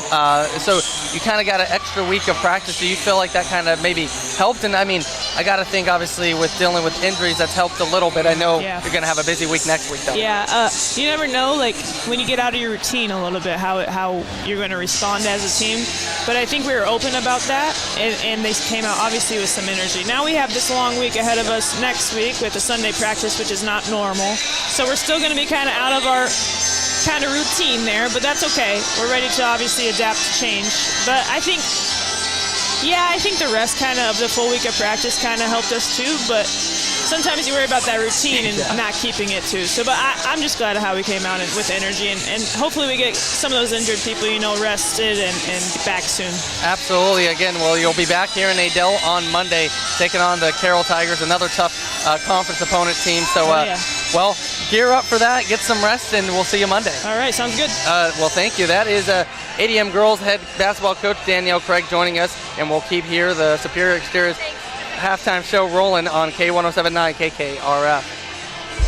so you kind of got an extra week of practice. Do you feel like that kind of maybe helped? And I mean, I got to think obviously with dealing with injuries, that's helped a little bit. I know you're going to have a busy week next week, though. Yeah, you never know, like when you get out of your routine a little bit, how you're going to respond as a team. But I think we were open about that, and they came out obviously with some energy. Now we have this long week ahead of us next week with a Sunday practice, which is not normal. So we're still going to be kind of out of our kind of routine there, but that's okay. We're ready to obviously adapt to change. But I think the rest kind of the full week of practice kind of helped us too, but sometimes you worry about that routine and not keeping it too. So, but I'm just glad of how we came out with energy, and hopefully we get some of those injured people, rested and back soon. Absolutely. Again, well, you'll be back here in Adel on Monday, taking on the Carroll Tigers, another tough conference opponent team. So, well, gear up for that, get some rest, and we'll see you Monday. All right, sounds good. Well, thank you. That is ADM girls head basketball coach Danielle Craig joining us, and we'll keep here the Superior Exteriors halftime show rolling on K1079 KKRF.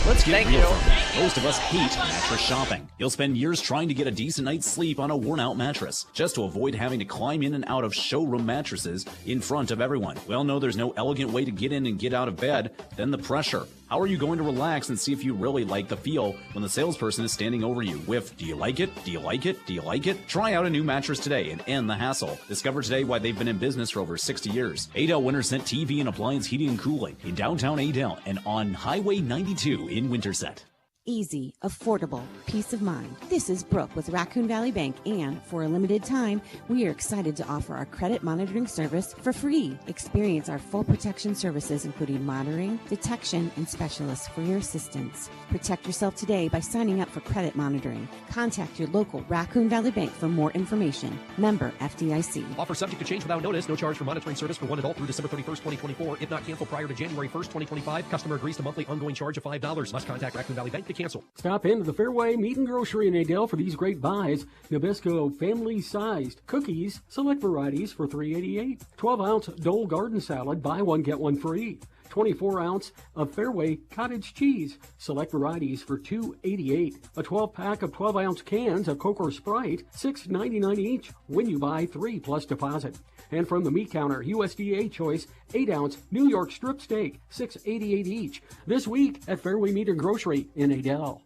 Let's get real for a minute. Most of us hate mattress shopping. You'll spend years trying to get a decent night's sleep on a worn-out mattress, just to avoid having to climb in and out of showroom mattresses in front of everyone. Well, no, there's no elegant way to get in and get out of bed than the pressure. How are you going to relax and see if you really like the feel when the salesperson is standing over you with, do you like it? Do you like it? Do you like it? Try out a new mattress today and end the hassle. Discover today why they've been in business for over 60 years. Adel Winterset TV and Appliance Heating and Cooling in downtown Adel and on Highway 92 in Winterset. Easy, affordable, peace of mind. This is Brooke with Raccoon Valley Bank, and for a limited time, we are excited to offer our credit monitoring service for free. Experience our full protection services, including monitoring, detection, and specialists for your assistance. Protect yourself today by signing up for credit monitoring. Contact your local Raccoon Valley Bank for more information. Member FDIC. Offer subject to change without notice. No charge for monitoring service for one adult through December 31st, 2024. If not canceled prior to January 1st, 2025, customer agrees to monthly ongoing charge of $5. Must contact Raccoon Valley Bank to cancel. Stop into the Fairway Meat and Grocery in Adel for these great buys. Nabisco family-sized cookies, select varieties for $3.88. 12-ounce Dole Garden Salad, buy one, get one free. 24-ounce of Fairway cottage cheese, select varieties for $2.88. A 12-pack of 12-ounce cans of Coke or Sprite, $6.99 each when you buy 3 plus deposit. And from the meat counter, USDA Choice 8-ounce New York strip steak, $6.88 each. This week at Fairway Meat and Grocery in Adel.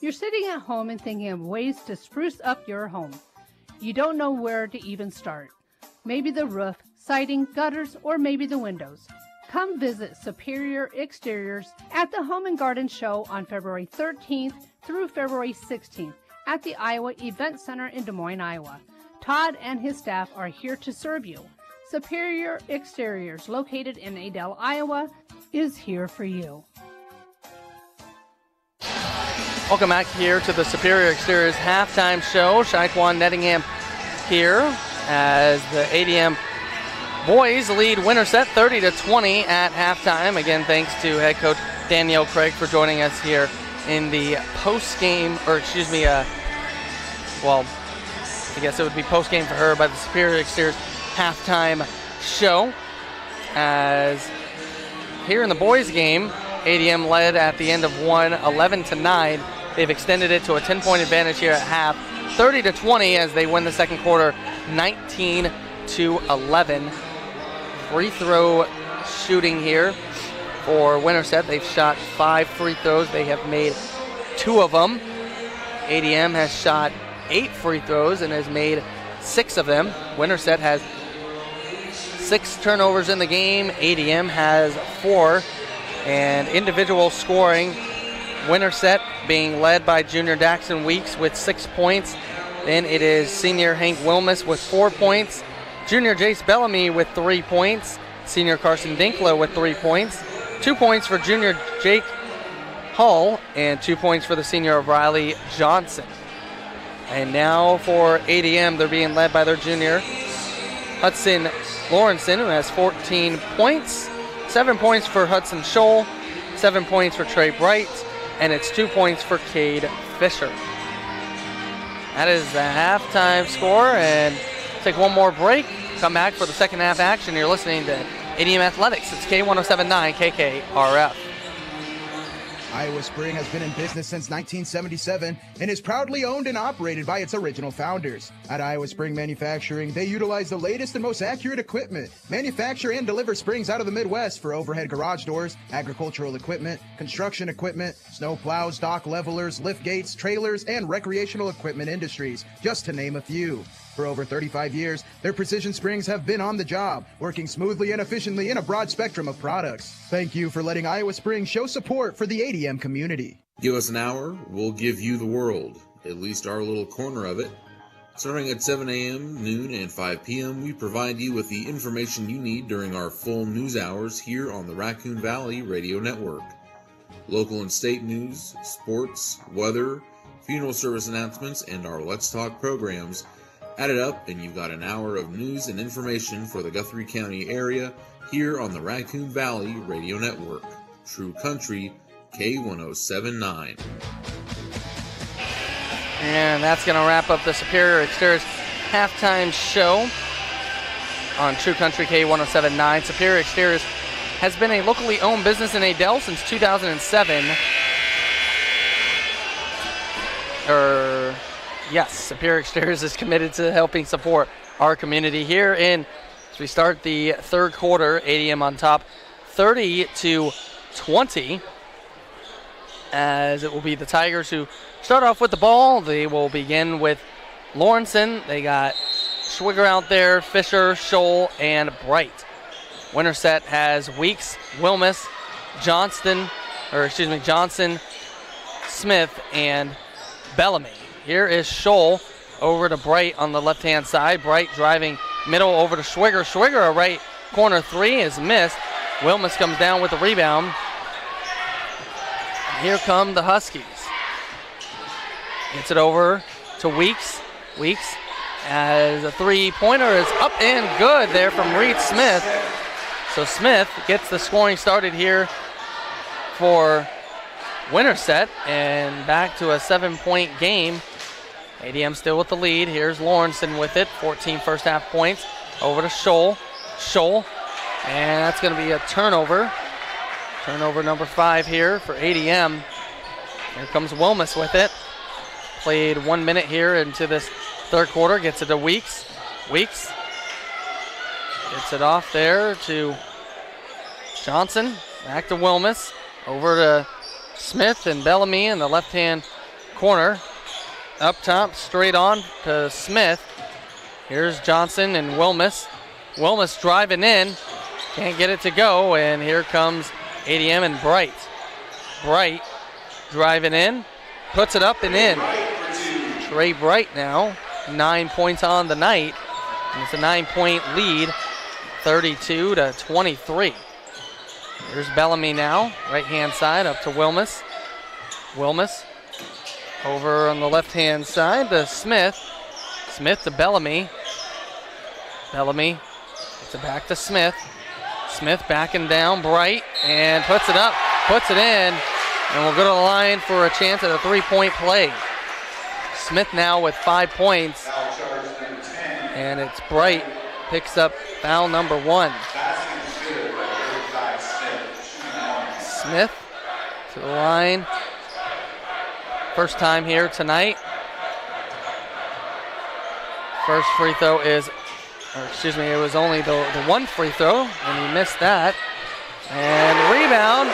You're sitting at home and thinking of ways to spruce up your home. You don't know where to even start. Maybe the roof, siding, gutters, or maybe the windows. Come visit Superior Exteriors at the Home and Garden Show on February 13th through February 16th at the Iowa Event Center in Des Moines, Iowa. Todd and his staff are here to serve you. Superior Exteriors, located in Adel, Iowa, is here for you. Welcome back here to the Superior Exteriors halftime show. Shaquan Nettingham here as the ADM boys lead Winterset 30-20 at halftime. Again, thanks to head coach Danielle Craig for joining us here in the post-game, or excuse me, well, I guess it would be post-game for her by the Superior Exteriors halftime show. As here in the boys game, ADM led at the end of one, 11-9. They've extended it to a 10-point advantage here at half, 30-20 as they win the second quarter, 19-11. Free throw shooting here for Winterset. They've shot 5 free throws. They have made 2 of them. ADM has shot 8 free throws and has made 6 of them. Winterset has 6 turnovers in the game. ADM has 4. And individual scoring, Winterset being led by junior Daxton Weeks with 6 points. Then it is senior Hank Wilmus with 4 points. Junior Jace Bellamy with 3 points. senior Carson Dinklow with 3 points. 2 points for junior Jake Hull, and 2 points for the senior Riley Johnson. And now for ADM, they're being led by their junior Hudson Lawrenson, who has 14 points. 7 points for Hudson Scholl, 7 points for Trey Bright, and it's 2 points for Cade Fisher. That is the halftime score, and take one more break. Come back for the second half action. You're listening to ADM Athletics. It's K107.9 KKRF. Iowa Spring has been in business since 1977 and is proudly owned and operated by its original founders. At Iowa Spring Manufacturing, they utilize the latest and most accurate equipment, manufacture and deliver springs out of the Midwest for overhead garage doors, agricultural equipment, construction equipment, snow plows, dock levelers, lift gates, trailers, and recreational equipment industries, just to name a few. For over 35 years, their precision springs have been on the job, working smoothly and efficiently in a broad spectrum of products. Thank you for letting Iowa Spring show support for the ADM community. Give us an hour, we'll give you the world, at least our little corner of it. Starting at 7 a.m., noon, and 5 p.m., we provide you with the information you need during our full news hours here on the Raccoon Valley Radio Network. Local and state news, sports, weather, funeral service announcements, and our Let's Talk programs. Add it up, and you've got an hour of news and information for the Guthrie County area here on the Raccoon Valley Radio Network. True Country, K107.9. And that's going to wrap up the Superior Exteriors halftime show on True Country K107.9. Superior Exteriors has been a locally owned business in Adel since 2007. Yes, Superior Exteriors is committed to helping support our community here. And as we start the third quarter, ADM on top 30-20, as it will be the Tigers who start off with the ball. They will begin with Lawrenson. They got Schwiger out there, Fisher, Scholl, and Bright. Winterset has Weeks, Wilmus, Johnson, Smith, and Bellamy. Here is Scholl over to Bright on the left-hand side. Bright driving middle over to Schwiger. Schwiger, a right corner three, is missed. Wilmus comes down with the rebound. Here come the Huskies. Gets it over to Weeks. Weeks as a three-pointer is up and good there from Reed Smith. So Smith gets the scoring started here for Winterset, and back to a 7-point game. ADM still with the lead. Here's Lawrenson with it. 14 first half points. Over to Scholl. Scholl. And that's going to be a turnover. Turnover number 5 here for ADM. Here comes Wilmus with it. Played 1 minute here into this third quarter. Gets it to Weeks. Weeks gets it off there to Johnson. Back to Wilmus. Over to Smith and Bellamy in the left-hand corner. Up top, straight on to Smith. Here's Johnson and Wilmus. Wilmus driving in. Can't get it to go, and here comes ADM and Bright. Bright driving in. Puts it up and in. Trey Bright now, 9 points on the night. And it's a 9-point lead, 32-23. Here's Bellamy now, right-hand side up to Wilmus. Wilmus over on the left-hand side to Smith. Smith to Bellamy. Bellamy gets it back to Smith. Smith backing down, Bright, and puts it up, puts it in, and we'll go to the line for a chance at a 3-point play. Smith now with 5 points, and it's Bright picks up foul number 1. Smith to the line. First time here tonight. First free throw is, it was only the one free throw, and he missed that. And rebound,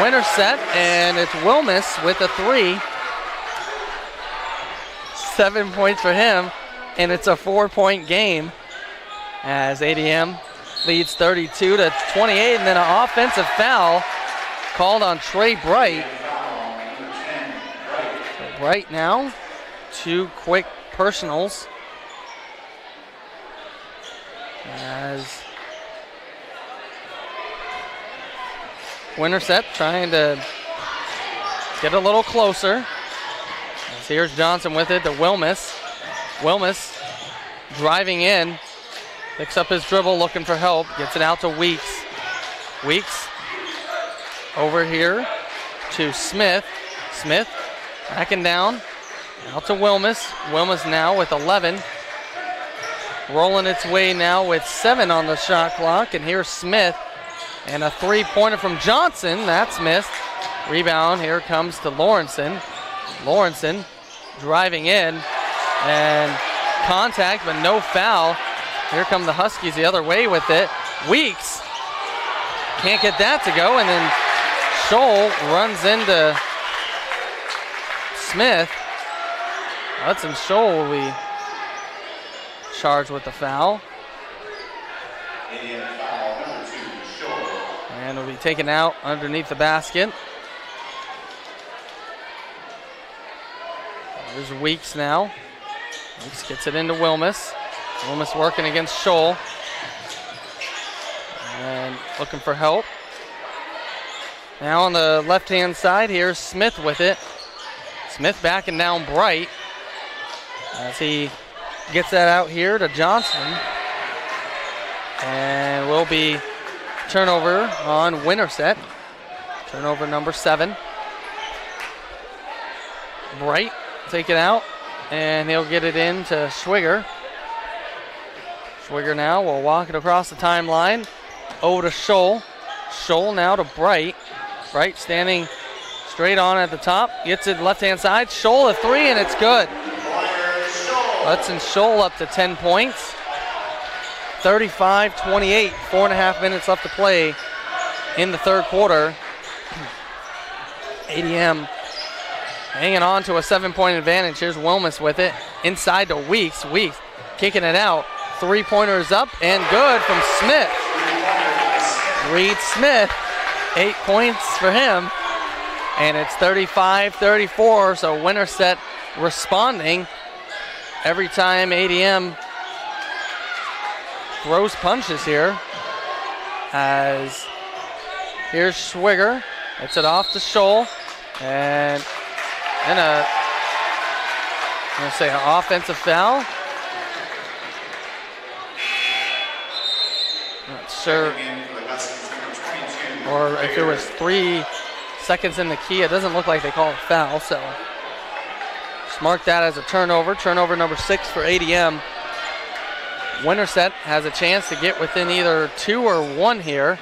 Winterset, and it's Wilmus with a 3. 7 points for him, and it's a 4-point game as ADM leads 32-28, and then an offensive foul called on Trey Bright. Bright now, 2 quick personals as Winterset trying to get a little closer. As here's Johnson with it to Wilmus. Wilmus driving in, picks up his dribble, looking for help, gets it out to Weeks. Weeks over here to Smith. Smith backing down, out to Wilmus. Wilmus now with 11. Rolling its way now with 7 on the shot clock, and here's Smith. And a three-pointer from Johnson, that's missed. Rebound, here comes to Lawrenson. Lawrenson driving in, and contact, but no foul. Here come the Huskies the other way with it. Weeks can't get that to go, and then Scholl runs into Smith. Hudson Scholl will be charged with the foul. And will be taken out underneath the basket. There's Weeks now. Weeks gets it into Wilmus. Wilmus working against Scholl. And looking for help. Now on the left-hand side, here's Smith with it. Smith backing down Bright as he gets that out here to Johnson. And will be turnover on Winterset. Turnover number 7. Bright take it out, and he'll get it in to Schwiger. Schwiger now will walk it across the timeline over to Scholl. Scholl now to Bright. Bright standing straight on at the top. Gets it left-hand side. Scholl a 3, and it's good. Hudson Scholl up to 10 points. 35-28, 4.5 minutes left to play in the third quarter. ADM hanging on to a 7-point advantage. Here's Wilmus with it. Inside to Weeks. Weeks kicking it out. Three-pointers up and good from Smith. Reed Smith, 8 points for him. And it's 35-34, so Winterset responding every time ADM throws punches here. As here's Schwiger. It's it off to Scholl. And I'm going to say an offensive foul. Not sure. Or if it was 3 seconds in the key, it doesn't look like they call it foul. So just mark that as a turnover. Turnover number 6 for ADM. Winterset has a chance to get within either 2 or 1 here.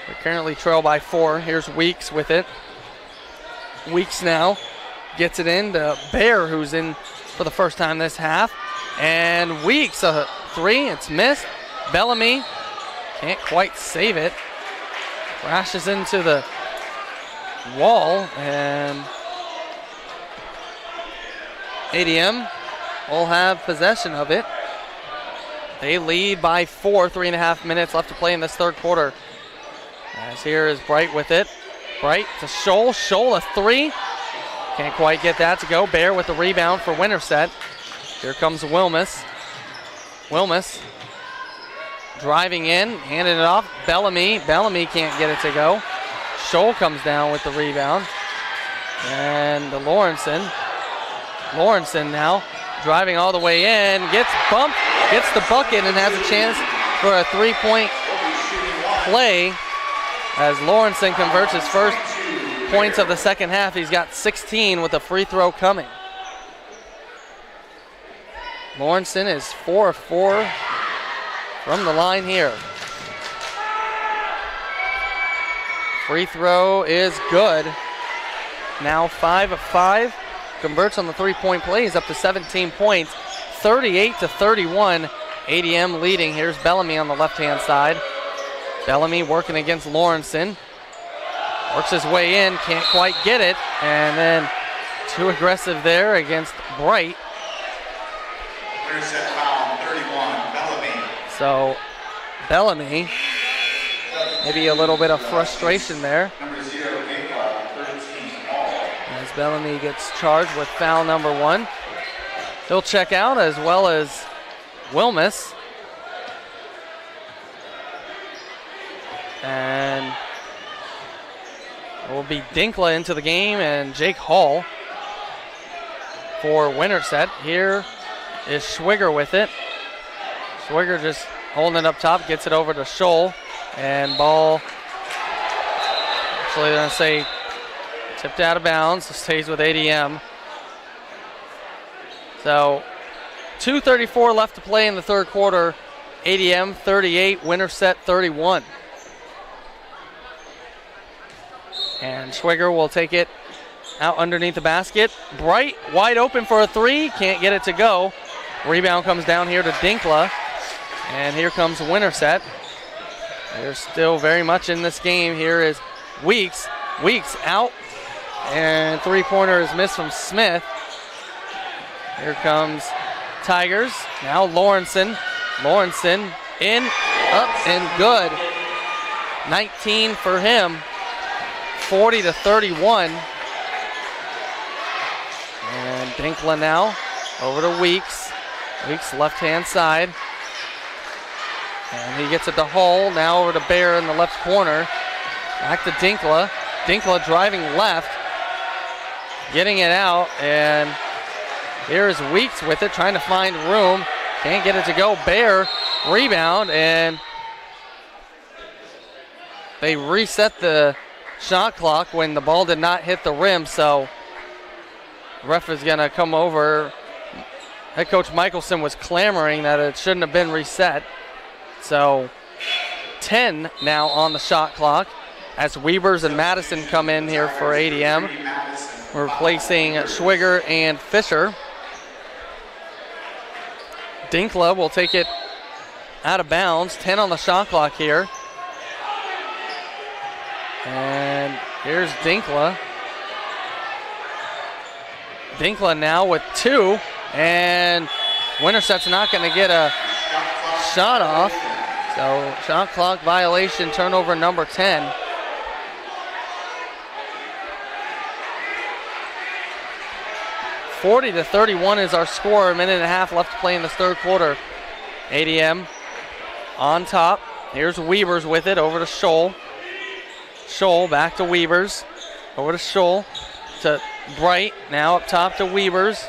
They currently trail by 4. Here's Weeks with it. Weeks now gets it in to Bear, who's in for the first time this half. And Weeks, a 3, it's missed. Bellamy can't quite save it. Crashes into the wall, and ADM will have possession of it. They lead by 4, 3.5 minutes left to play in this third quarter. As here is Bright with it. Bright to Scholl. Scholl a 3. Can't quite get that to go. Bear with the rebound for Winterset. Here comes Wilmus. Wilmus driving in, handing it off. Bellamy. Bellamy can't get it to go. Scholl comes down with the rebound. And to Lawrenson. Lawrenson now driving all the way in. Gets bumped. Gets the bucket and has a chance for a 3-point play as Lawrenson converts his first points of the second half. He's got 16 with a free throw coming. Lawrenson is 4 of 4 from the line here. Free throw is good. Now 5 of 5. Converts on the 3-point play. He's up to 17 points. 38-31. ADM leading. Here's Bellamy on the left-hand side. Bellamy working against Lawrenson. Works his way in. Can't quite get it. And then too aggressive there against Bright. Winterset foul, 31, Bellamy. So Bellamy, maybe a little bit of frustration there. Number 0, Mayflower, 13, all. As Bellamy gets charged with foul number 1. He'll check out, as well as Wilmus. And will be Dinkla into the game and Jake Hall for Winterset. Here is Schwiger with it. Schwiger just holding it up top, gets it over to Scholl, and ball, actually they're going to say tipped out of bounds, stays with ADM. So 2:34 left to play in the third quarter. ADM 38, Winterset 31. And Schwiger will take it out underneath the basket. Bright, wide open for a three, can't get it to go. Rebound comes down here to Dinkla. And here comes Winterset. They're still very much in this game. Here is Weeks. Weeks out. And three-pointer is missed from Smith. Here comes Tigers. Now Lawrenson. Lawrenson in, up, and good. 19 for him. 40-31. And Dinkla now over to Weeks. Weeks left-hand side. And he gets it to Hull, now over to Bear in the left corner. Back to Dinkla. Dinkla driving left, getting it out, and here's Weeks with it, trying to find room. Can't get it to go. Bear, rebound, and they reset the shot clock when the ball did not hit the rim, so the ref is going to come over. Head coach Michelson was clamoring that it shouldn't have been reset. So 10 now on the shot clock as Weavers and Madison come in here for ADM, replacing Schwiger and Fisher. Dinkla will take it out of bounds. 10 on the shot clock here. And here's Dinkla. Dinkla now with 2, and Winterset's not going to get a shot off. So shot clock violation, turnover number 10. (40-31) is our score. A minute and a half left to play in this third quarter. ADM on top. Here's Weavers with it over to Scholl. Scholl back to Weavers. Over to Scholl to Bright. Now up top to Weavers.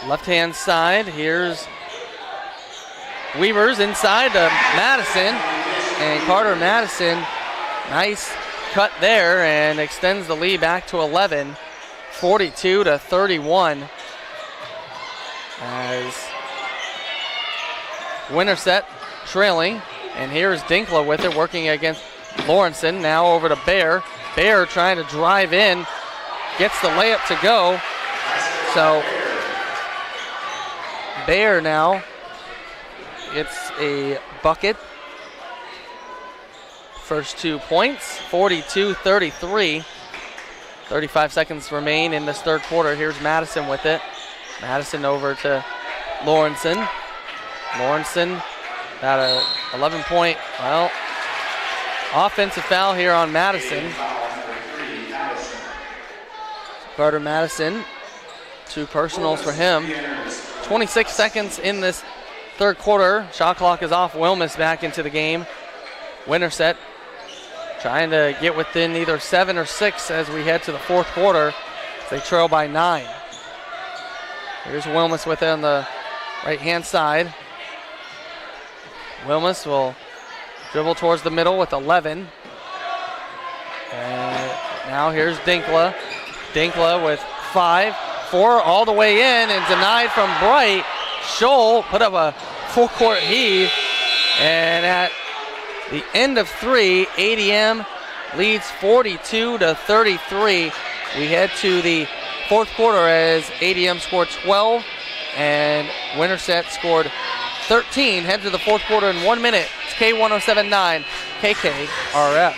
Left-hand side. Here's Weavers inside to Madison, and Carter Madison, nice cut there, and extends the lead back to 11, 42-31. As Winterset trailing, and here's Dinkla with it, working against Lawrenson. Now over to Bear. Bear trying to drive in, gets the layup to go. So Bear now gets a bucket. First 2 points, 42-33. 35 seconds remain in this third quarter. Here's Madison with it. Madison over to Lawrenson. Lawrenson got a 11-point, well, offensive foul here on Madison. Carter Madison, 2 personals for him. 26 seconds in this third quarter. Shot clock is off. Wilmus back into the game. Winterset trying to get within either 7 or 6 as we head to the fourth quarter. They trail by 9. Here's Wilmus with it on the right-hand side. Wilmus will dribble towards the middle with 11. And now here's Dinkla. Dinkla with 5, 4 all the way in and denied from Bright. Scholl put up a full-court heave, and at the end of 3, ADM leads 42-33. We head to the fourth quarter as ADM scored 12 and Winterset scored 13. Head to the fourth quarter in 1 minute. It's K107.9 KKRF.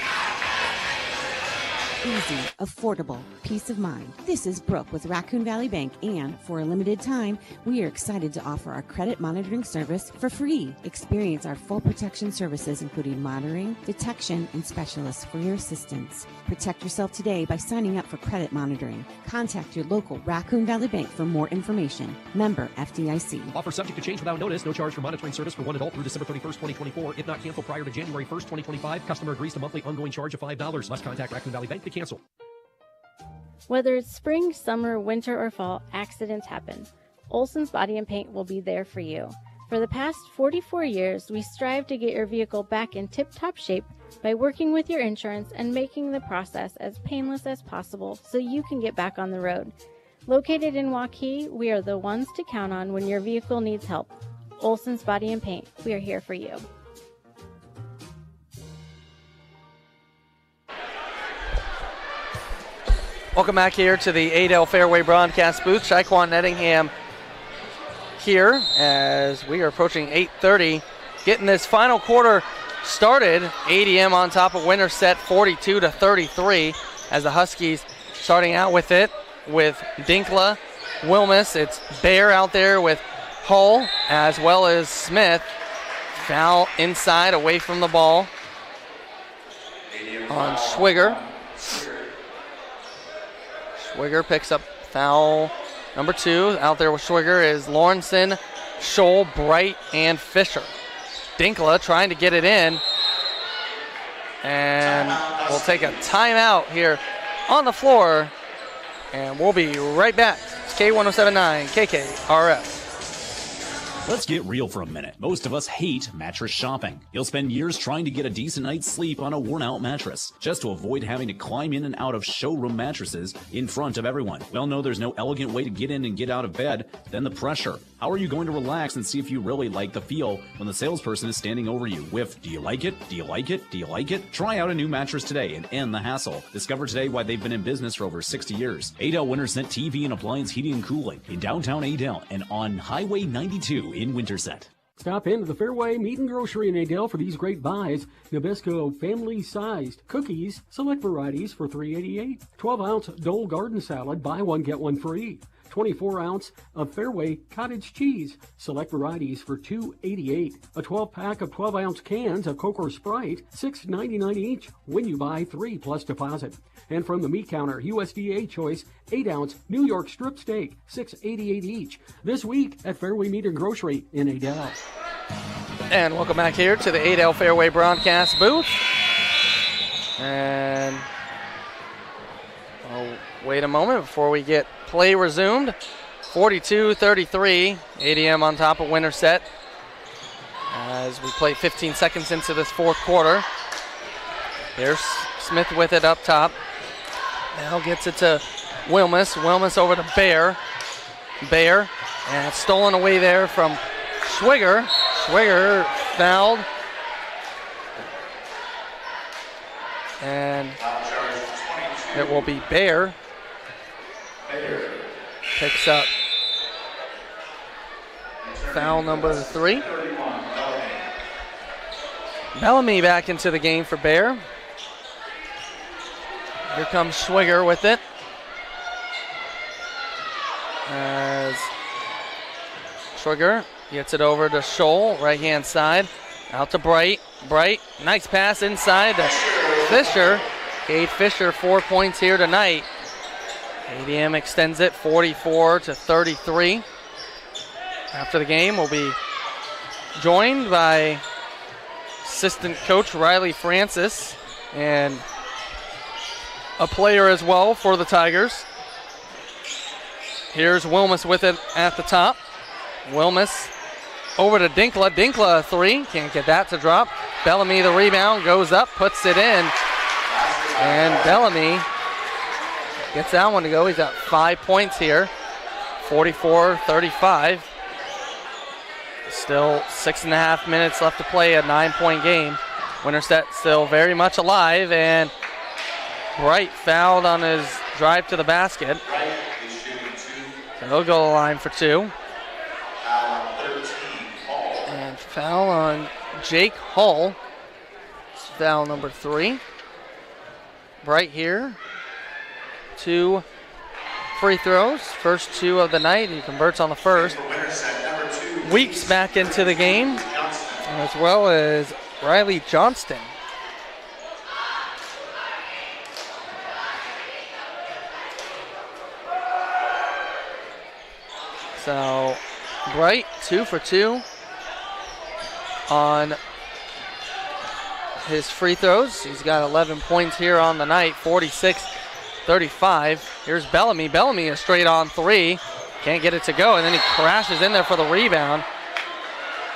easy, affordable, peace of mind. This is Brooke with Raccoon Valley Bank, and for a limited time, we are excited to offer our credit monitoring service for free. Experience our full protection services, including monitoring, detection, and specialists for your assistance. Protect yourself today by signing up for credit monitoring. Contact your local Raccoon Valley Bank for more information. Member FDIC. Offer subject to change without notice. No charge for monitoring service for one adult through December 31st, 2024. If not canceled prior to January 1st, 2025, customer agrees to monthly ongoing charge of $5. Must contact Raccoon Valley Bank to cancel. Whether it's spring, summer, winter, or fall, accidents happen. Olson's Body and Paint will be there for you. For the past 44 years, we strive to get your vehicle back in tip-top shape by working with your insurance and making the process as painless as possible so you can get back on the road. Located in Waukee, we are the ones to count on when your vehicle needs help. Olson's Body and Paint, we are here for you. Welcome back here to the Adel Fairway broadcast booth. Shaquan Nettingham here as we are approaching 8:30, getting this final quarter started. ADM on top of Winterset 42-33 as the Huskies starting out with it with Dinkla, Wilmus. It's Bear out there with Hull as well as Smith. Foul inside away from the ball on Schwiger. Schwiger picks up foul number 2. Out there with Schwiger is Lawrenson, Scholl, Bright, and Fisher. Dinkla trying to get it in. And we'll take a timeout here on the floor. And we'll be right back. It's K1079 KKRF. Let's get real for a minute. Most of us hate mattress shopping. You'll spend years trying to get a decent night's sleep on a worn-out mattress, just to avoid having to climb in and out of showroom mattresses in front of everyone. Well, no, there's no elegant way to get in and get out of bed than the pressure. How are you going to relax and see if you really like the feel when the salesperson is standing over you with, do you like it? Do you like it? Do you like it? Try out a new mattress today and end the hassle. Discover today why they've been in business for over 60 years. Adel Winterset TV and Appliance Heating and Cooling in downtown Adel and on Highway 92 in Winterset. Stop into the Fairway Meat and Grocery in Adel for these great buys. Nabisco family-sized cookies, select varieties for $3.88. 12-ounce Dole Garden Salad, buy one, get one free. 24-ounce of Fairway cottage cheese, select varieties for $2.88. A 12-pack of 12-ounce cans of Coke or Sprite, $6.99 each when you buy 3 plus deposit. And from the meat counter, USDA choice 8-ounce New York strip steak, $6.88 each. This week at Fairway Meat and Grocery in Adel. And welcome back here to the Adel Fairway broadcast booth. And I'll wait a moment before we get play resumed. 42-33, ADM on top of Winterset as we play 15 seconds into this fourth quarter. There's Smith with it up top. Now gets it to Wilmus. Wilmus over to Bear. Bear, and it's stolen away there from Schwiger. Schwiger fouled. And it will be Bear. Picks up foul number 3. Bellamy back into the game for Bear. Here comes Schwiger with it. As Schwiger gets it over to Scholl, right-hand side. Out to Bright. Bright, nice pass inside to Fisher. Cade Fisher, 4 points here tonight. ADM extends it 44-33. After the game, we'll be joined by assistant coach Riley Francis and a player as well for the Tigers. Here's Wilmus with it at the top. Wilmus over to Dinkla. Dinkla, 3. Can't get that to drop. Bellamy, the rebound, goes up, puts it in. And Bellamy gets that one to go. He's got 5 points here. 44-35. Still 6.5 minutes left to play, a 9-point game. Winterset still very much alive, and Bright fouled on his drive to the basket. So he'll go to the line for 2. And foul on Jake Hull. It's foul number 3. Bright here 2 free throws, first 2 of the night. He converts on the first. Weeks back into the game, as well as Riley Johnston. So Bright 2 for 2 on his free throws. He's got 11 points here on the night, 46-35. Here's Bellamy. Bellamy a straight on 3. Can't get it to go, and then he crashes in there for the rebound.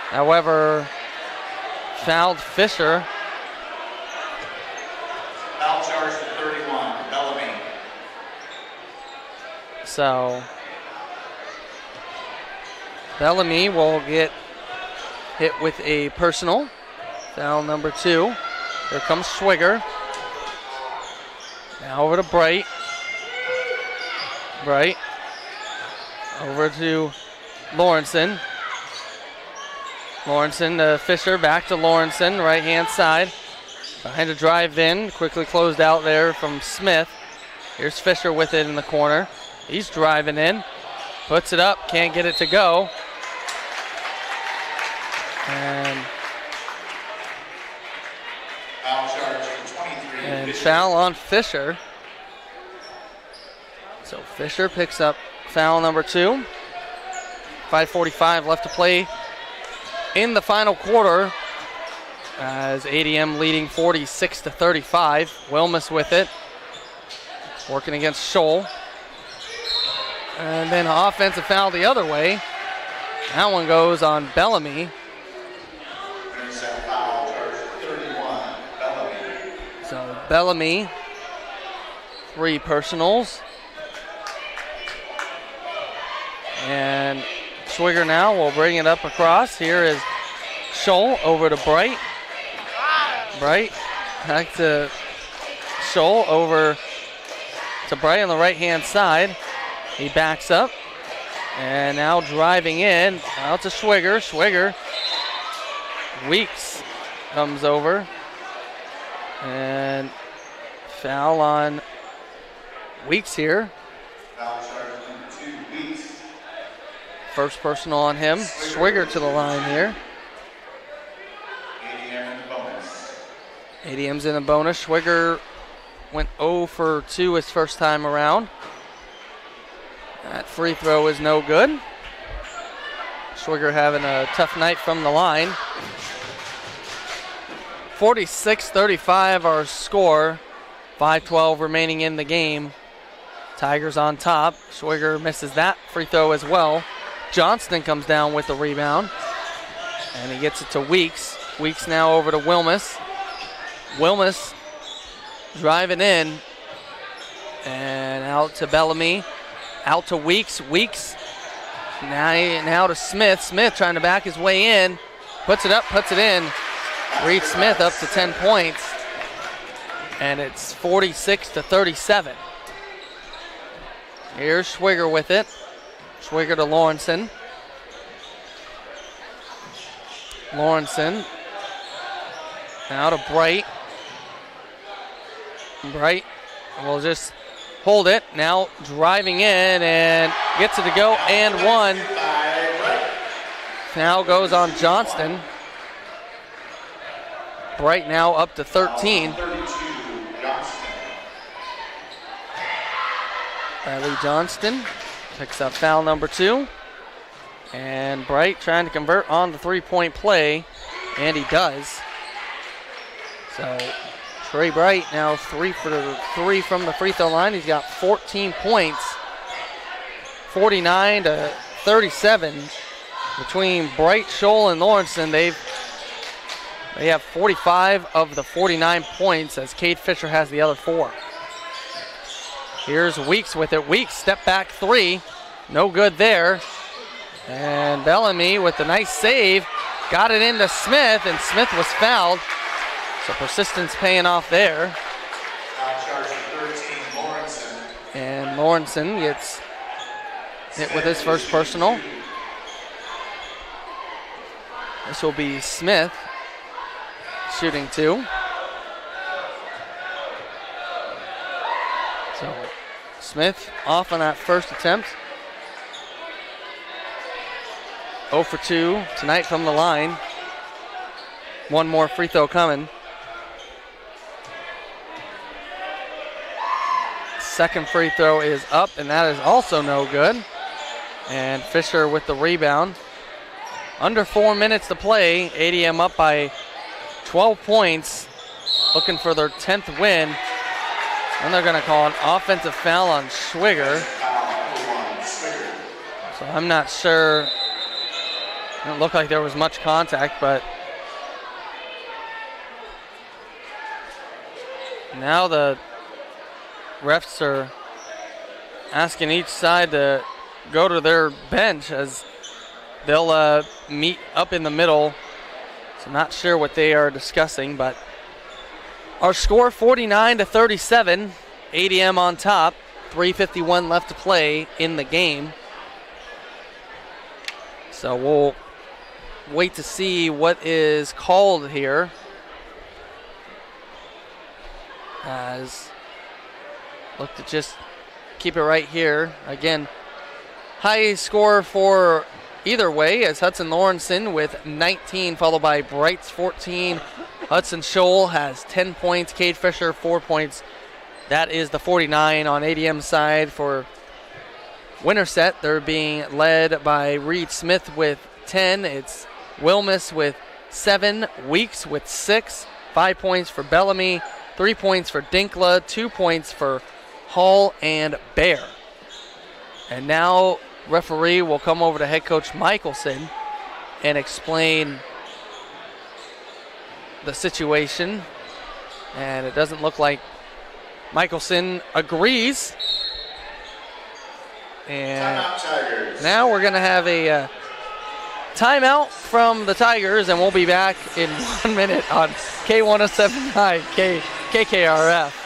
However, fouled Fisher. Foul charge to 31, Bellamy. So Bellamy will get hit with a personal. Foul number 2. Here comes Schwiger. Now over to Bright. Bright. Over to Lawrenson. Lawrenson to Fisher, back to Lawrenson, right hand side. Behind a drive in, quickly closed out there from Smith. Here's Fisher with it in the corner. He's driving in, puts it up, can't get it to go. And Foul charge to 23. And foul on Fisher. So Fisher picks up foul number 2. 5:45 left to play in the final quarter as ADM leading 46-35. Wilmus with it, working against Scholl. And then offensive foul the other way. That one goes on Bellamy. Winterset foul charge to 31, Bellamy. So Bellamy, 3 personals. And Schwiger now will bring it up across. Here is Scholl over to Bright. Bright back to Scholl over to Bright on the right-hand side. He backs up. And now driving in, out to Schwiger. Schwiger. Weeks comes over. And foul on Weeks here. Foul charge number 2, Weeks. First personal on him. Schwiger to the line here. ADM in the bonus. ADM's in the bonus. Schwiger went 0 for 2 his first time around. That free throw is no good. Schwiger having a tough night from the line. 46-35 our score. 5:12 remaining in the game. Tigers on top. Schwiger misses that free throw as well. Johnston comes down with the rebound. And he gets it to Weeks. Weeks now over to Wilmus. Wilmus driving in. And out to Bellamy. Out to Weeks. Weeks now to Smith. Smith trying to back his way in. Puts it up, puts it in. Reed Smith up to 10 points. And it's 46-37. Here's Schwiger with it. Schwiger to Lawrenson. Lawrenson. Now to Bright. Bright will just hold it. Now driving in and gets it to go and 1. Now goes on Johnston. Bright now up to 13. Riley Johnston picks up foul number 2. And Bright trying to convert on the 3-point play, and he does. So Trey Bright now 3 for 3 from the free throw line. He's got 14 points, 49-37 between Bright, Scholl, and Lawrenson. They have 45 of the 49 points as Cade Fisher has the other 4. Here's Weeks with it. Weeks step back 3. No good there. And Bellamy with a nice save. Got it into Smith, and Smith was fouled. So persistence paying off there. Foul charge to 13, Lawrenson. And Lawrenson gets hit with his first personal. This will be Smith shooting 2. So Smith off on that first attempt. 0 for 2 tonight from the line. One more free throw coming. Second free throw is up, and that is also no good. And Fisher with the rebound. Under 4 minutes to play. ADM up by 12 points, looking for their 10th win. And they're going to call an offensive foul on Schwiger. So I'm not sure. It didn't look like there was much contact, but now the refs are asking each side to go to their bench as they'll meet up in the middle. So not sure what they are discussing, but our score 49-37. ADM on top. 3:51 left to play in the game. So we'll wait to see what is called here. As look to just keep it right here. Again, high score for either way as Hudson Lawrenson with 19, followed by Brights 14. Hudson Scholl has 10 points. Cade Fisher 4 points. That is the 49 on ADM side for Winterset. They're being led by Reed Smith with 10. It's Wilmus with 7. Weeks with 6. 5 points for Bellamy. 3 points for Dinkla. 2 points for Hall and Bear. And now referee will come over to head coach Michelson and explain the situation. And it doesn't look like Michelson agrees. And now we're going to have a timeout from the Tigers, and we'll be back in 1 minute on K107.9 KKRF.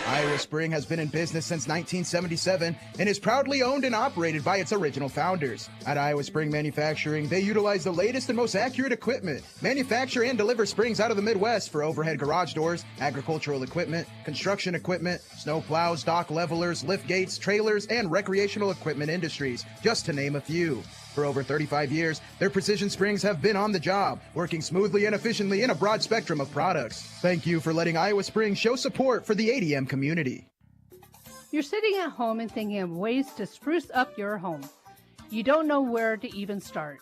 Iowa Spring has been in business since 1977 and is proudly owned and operated by its original founders. At Iowa Spring Manufacturing, they utilize the latest and most accurate equipment, manufacture and deliver springs out of the Midwest for overhead garage doors, agricultural equipment, construction equipment, snow plows, dock levelers, lift gates, trailers, and recreational equipment industries, just to name a few. For over 35 years, their precision springs have been on the job, working smoothly and efficiently in a broad spectrum of products. Thank you for letting Iowa Spring show support for the ADM community. You're sitting at home and thinking of ways to spruce up your home. You don't know where to even start.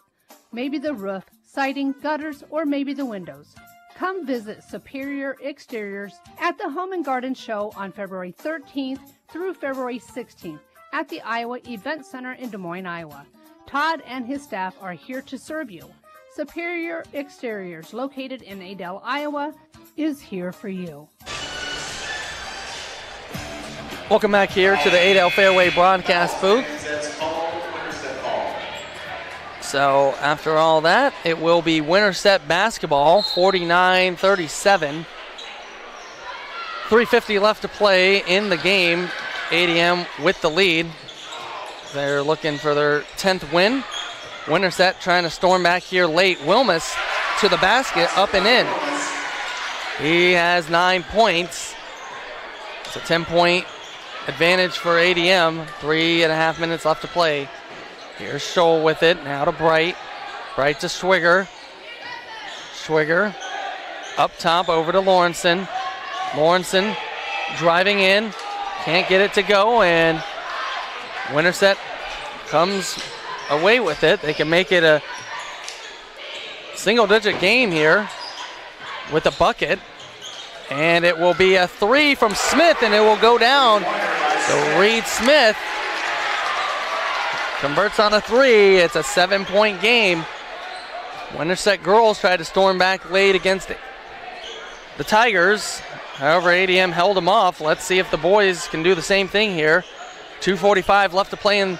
Maybe the roof, siding, gutters, or maybe the windows. Come visit Superior Exteriors at the Home and Garden Show on February 13th through February 16th at the Iowa Event Center in Des Moines, Iowa. Todd and his staff are here to serve you. Superior Exteriors, located in Adel, Iowa, is here for you. Welcome back here to the Adel Fairway broadcast booth. So after all that, it will be Winterset basketball, 49-37. 3:50 left to play in the game. ADM with the lead. They're looking for their 10th win. Winterset trying to storm back here late. Wilmus to the basket, up and in. He has 9 points. It's a 10-point advantage for ADM. 3.5 minutes left to play. Here's Scholl with it. Now to Bright. Bright to Schwiger. Schwiger up top over to Lawrenson. Lawrenson driving in. Can't get it to go, and Winterset comes away with it. They can make it a single-digit game here with a bucket. And it will be a 3 from Smith, and it will go down. So Reed Smith converts on a 3. It's a 7-point game. Winterset girls tried to storm back late against the Tigers. However, ADM held them off. Let's see if the boys can do the same thing here. 2:45 left to play in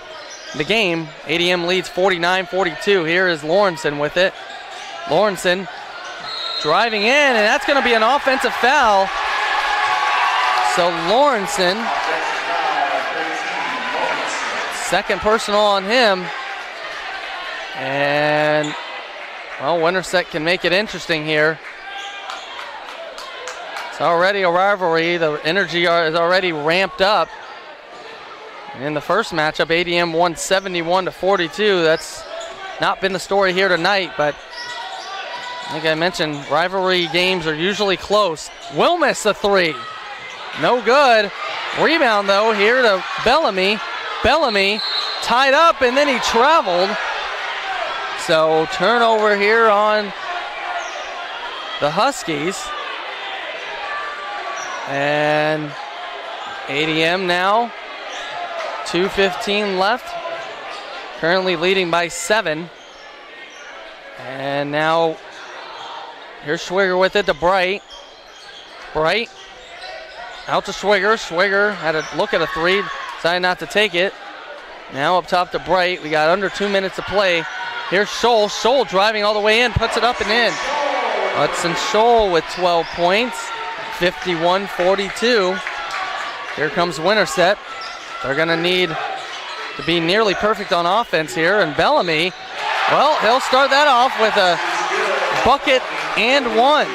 the game. ADM leads 49-42. Here is Lawrenson with it. Lawrenson driving in, and that's going to be an offensive foul. So Lawrenson, second personal on him. And, well, Winterset can make it interesting here. It's already a rivalry. The energy is already ramped up. In the first matchup, ADM won 71-42. That's not been the story here tonight, but like I mentioned, rivalry games are usually close. Wilmus a three. No good. Rebound, though, here to Bellamy. Bellamy tied up, and then he traveled. So turnover here on the Huskies. And ADM now, 2:15 left. Currently leading by 7. And now here's Schwiger with it to Bright. Bright out to Schwiger. Schwiger had a look at a three, decided not to take it. Now up top to Bright. We got under 2 minutes to play. Here's Scholl. Scholl driving all the way in, puts it up and in. Hudson Scholl with 12 points, 51-42. Here comes Winterset. They're going to need to be nearly perfect on offense here. And Bellamy, well, he'll start that off with a bucket and one.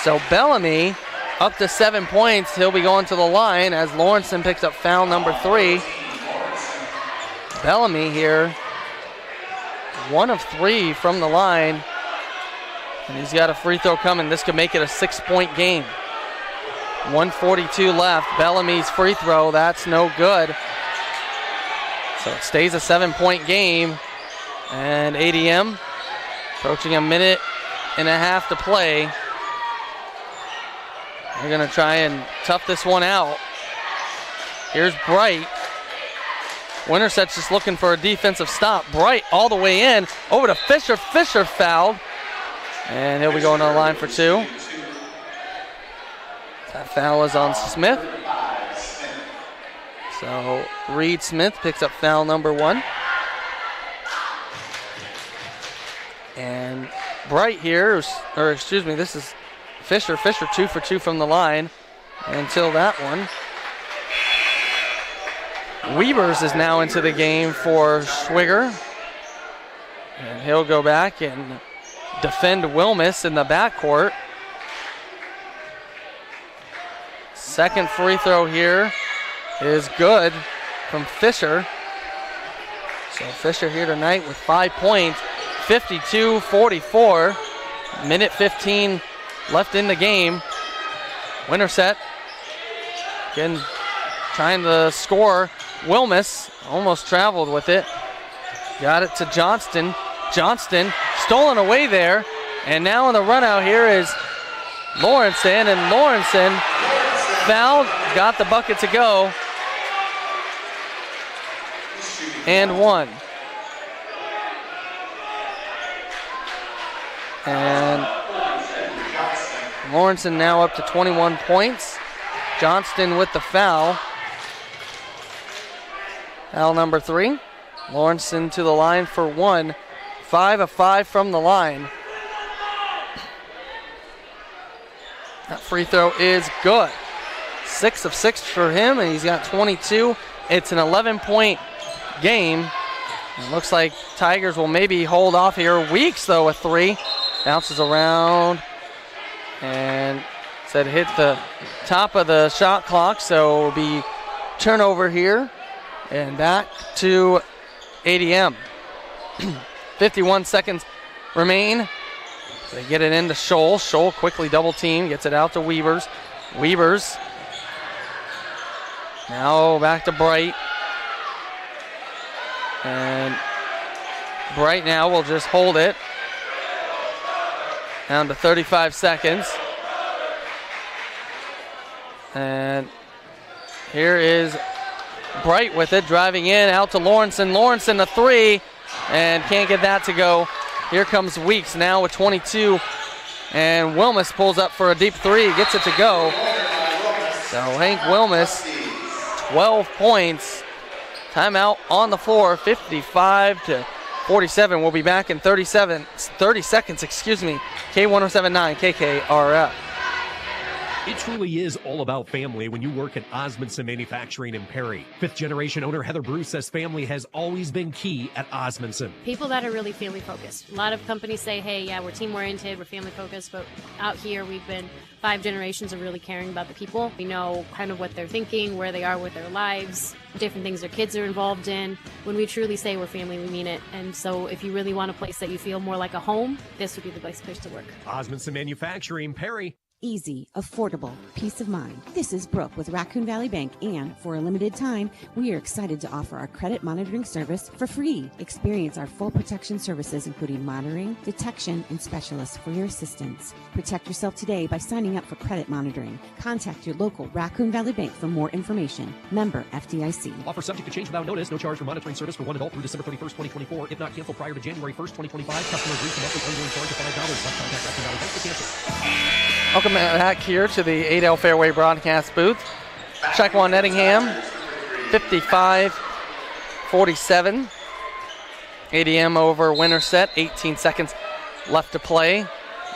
So Bellamy up to 7 points. He'll be going to the line as Lawrenson picks up foul number 3. Bellamy here, 1 of 3 from the line. And he's got a free throw coming. This could make it a 6-point game. 1:42 left. Bellamy's free throw, that's no good. So it stays a 7-point game. And ADM approaching a minute and a half to play. They're going to try and tough this one out. Here's Bright. Winterset's just looking for a defensive stop. Bright all the way in. Over to Fisher. Fisher fouled. And he'll be going to the line for 2. That foul is on Smith. So Reed Smith picks up foul number 1. And Bright here, or excuse me, this is Fisher. Fisher 2 for 2 from the line until that one. Weavers is now into the game for Schwiger. And he'll go back and defend Wilmus in the backcourt. Second free throw here is good from Fisher. So Fisher here tonight with 5 points, 52-44. Minute 15 left in the game. Winterset again trying to score. Wilmus almost traveled with it. Got it to Johnston. Johnston stolen away there. And now in the run out here is Lawrenson. And Lawrenson fouled, got the bucket to go. And 1. And Lawrenson now up to 21 points. Johnston with the foul. Foul number 3. Lawrenson to the line for 1. 5 of 5 from the line. That free throw is good. 6 of 6 for him, and he's got 22. It's an 11-point game. It looks like Tigers will maybe hold off here. Weeks, though, with 3. Bounces around and said hit the top of the shot clock, so it'll be turnover here. And back to ADM. 51 seconds remain. They get it into Scholl. Scholl quickly double team, gets it out to Weavers. Weavers. Now back to Bright. And Bright now will just hold it. Down to 35 seconds. And here is Bright with it, driving in, out to Lawrenson. Lawrenson a 3, and can't get that to go. Here comes Weeks now with 22, and Wilmus pulls up for a deep 3, gets it to go. So Hank Wilmus, 12 points. Timeout on the floor, 55-47. We'll be back in 30 seconds, K1079, KKRF. It truly is all about family when you work at Osmondson Manufacturing in Perry. Fifth-generation owner Heather Bruce says family has always been key at Osmondson. People that are really family focused. A lot of companies say, hey, yeah, we're team oriented, we're family focused, but out here we've been 5 generations of really caring about the people. We know kind of what they're thinking, where they are with their lives, different things their kids are involved in. When we truly say we're family, we mean it. And so if you really want a place that you feel more like a home, this would be the best place to work. Osmondson Manufacturing, Perry. Easy, affordable, peace of mind. This is Brooke with Raccoon Valley Bank, and for a limited time, we are excited to offer our credit monitoring service for free. Experience our full protection services, including monitoring, detection, and specialists for your assistance. Protect yourself today by signing up for credit monitoring. Contact your local Raccoon Valley Bank for more information. Member FDIC. Offer subject to change without notice. No charge for monitoring service for one adult through December 31st, 2024. If not canceled prior to January 1st, 2025, customers agree to monthly ongoing charge of $5. Must contact Raccoon Valley Bank to cancel. Welcome back here to the Adel Fairway broadcast booth. Checkawaw Nettingham, 55-47. ADM over Winterset, 18 seconds left to play.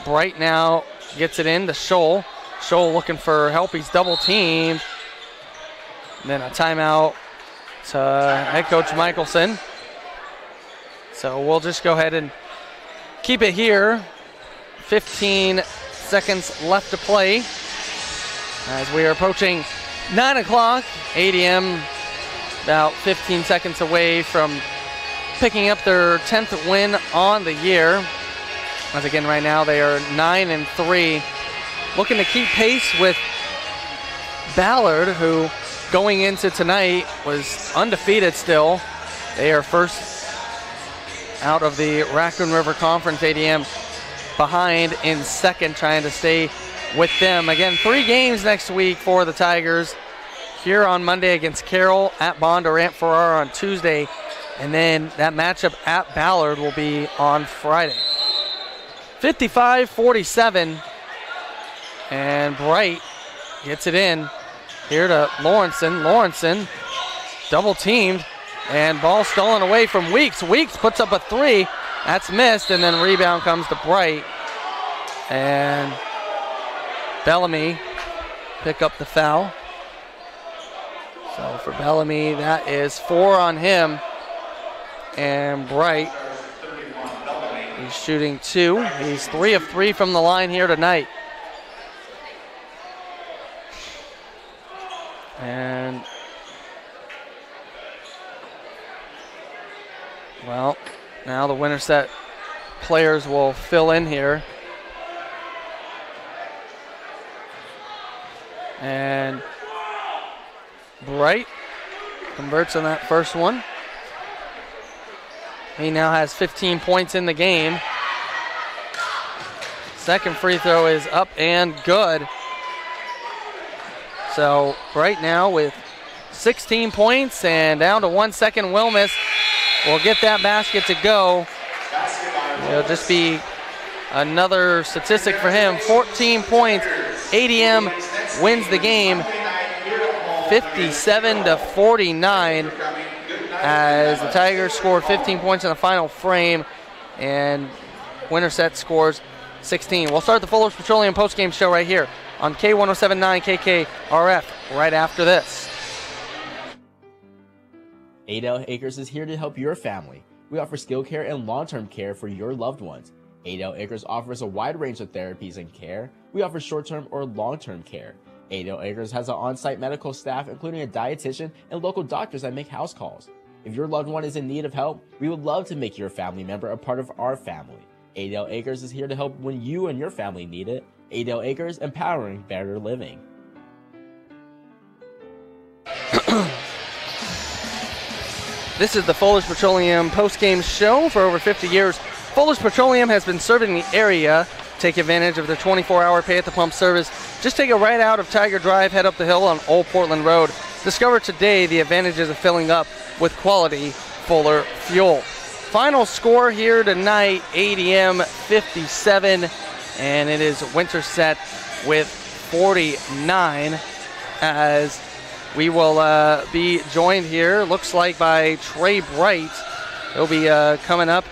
Bright now gets it in to Scholl. Scholl looking for help. He's double teamed. And then a timeout to head coach Michelson. So we'll just go ahead and keep it here. 15 seconds left to play as we are approaching 9 o'clock. ADM about 15 seconds away from picking up their 10th win on the year. As again, right now they are 9-3, looking to keep pace with Ballard, who going into tonight was undefeated still. They are first out of the Raccoon River Conference. ADM behind in second, trying to stay with them. Again, 3 games next week for the Tigers. Here on Monday against Carroll, at Bondurant Farrar on Tuesday, and then that matchup at Ballard will be on Friday. 55-47, and Bright gets it in here to Lawrenson. Lawrenson double teamed, and ball stolen away from Weeks. Weeks puts up a 3. That's missed, and then rebound comes to Bright. And Bellamy pick up the foul. So for Bellamy, that is 4 on him. And Bright, he's shooting 2. He's 3 of 3 from the line here tonight. And, well, now the Winterset players will fill in here. And Bright converts on that first one. He now has 15 points in the game. Second free throw is up and good. So Bright now with 16 points and down to 1 second. Wilmus will get that basket to go. It'll just be another statistic for him. 14 points. ADM wins the game 57-49 as the Tigers scored 15 points in the final frame and Winterset scores 16. We'll start the Fuller's Petroleum postgame show right here on K107.9 KKRF right after this. Adel Acres is here to help your family. We offer skilled care and long-term care for your loved ones. Adel Acres offers a wide range of therapies and care. We offer short-term or long-term care. Adel Acres has an on-site medical staff, including a dietitian and local doctors that make house calls. If your loved one is in need of help, we would love to make your family member a part of our family. Adel Acres is here to help when you and your family need it. Adel Acres, empowering better living. This is the Fuller's Petroleum post-game show. For over 50 years, Fuller's Petroleum has been serving the area. Take advantage of their 24-hour pay-at-the-pump service. Just take a right out of Tiger Drive, head up the hill on Old Portland Road. Discover today the advantages of filling up with quality Fuller fuel. Final score here tonight, ADM 57, and it is Winterset with 49, as we will be joined here, looks like, by Trey Bright. He'll be coming up,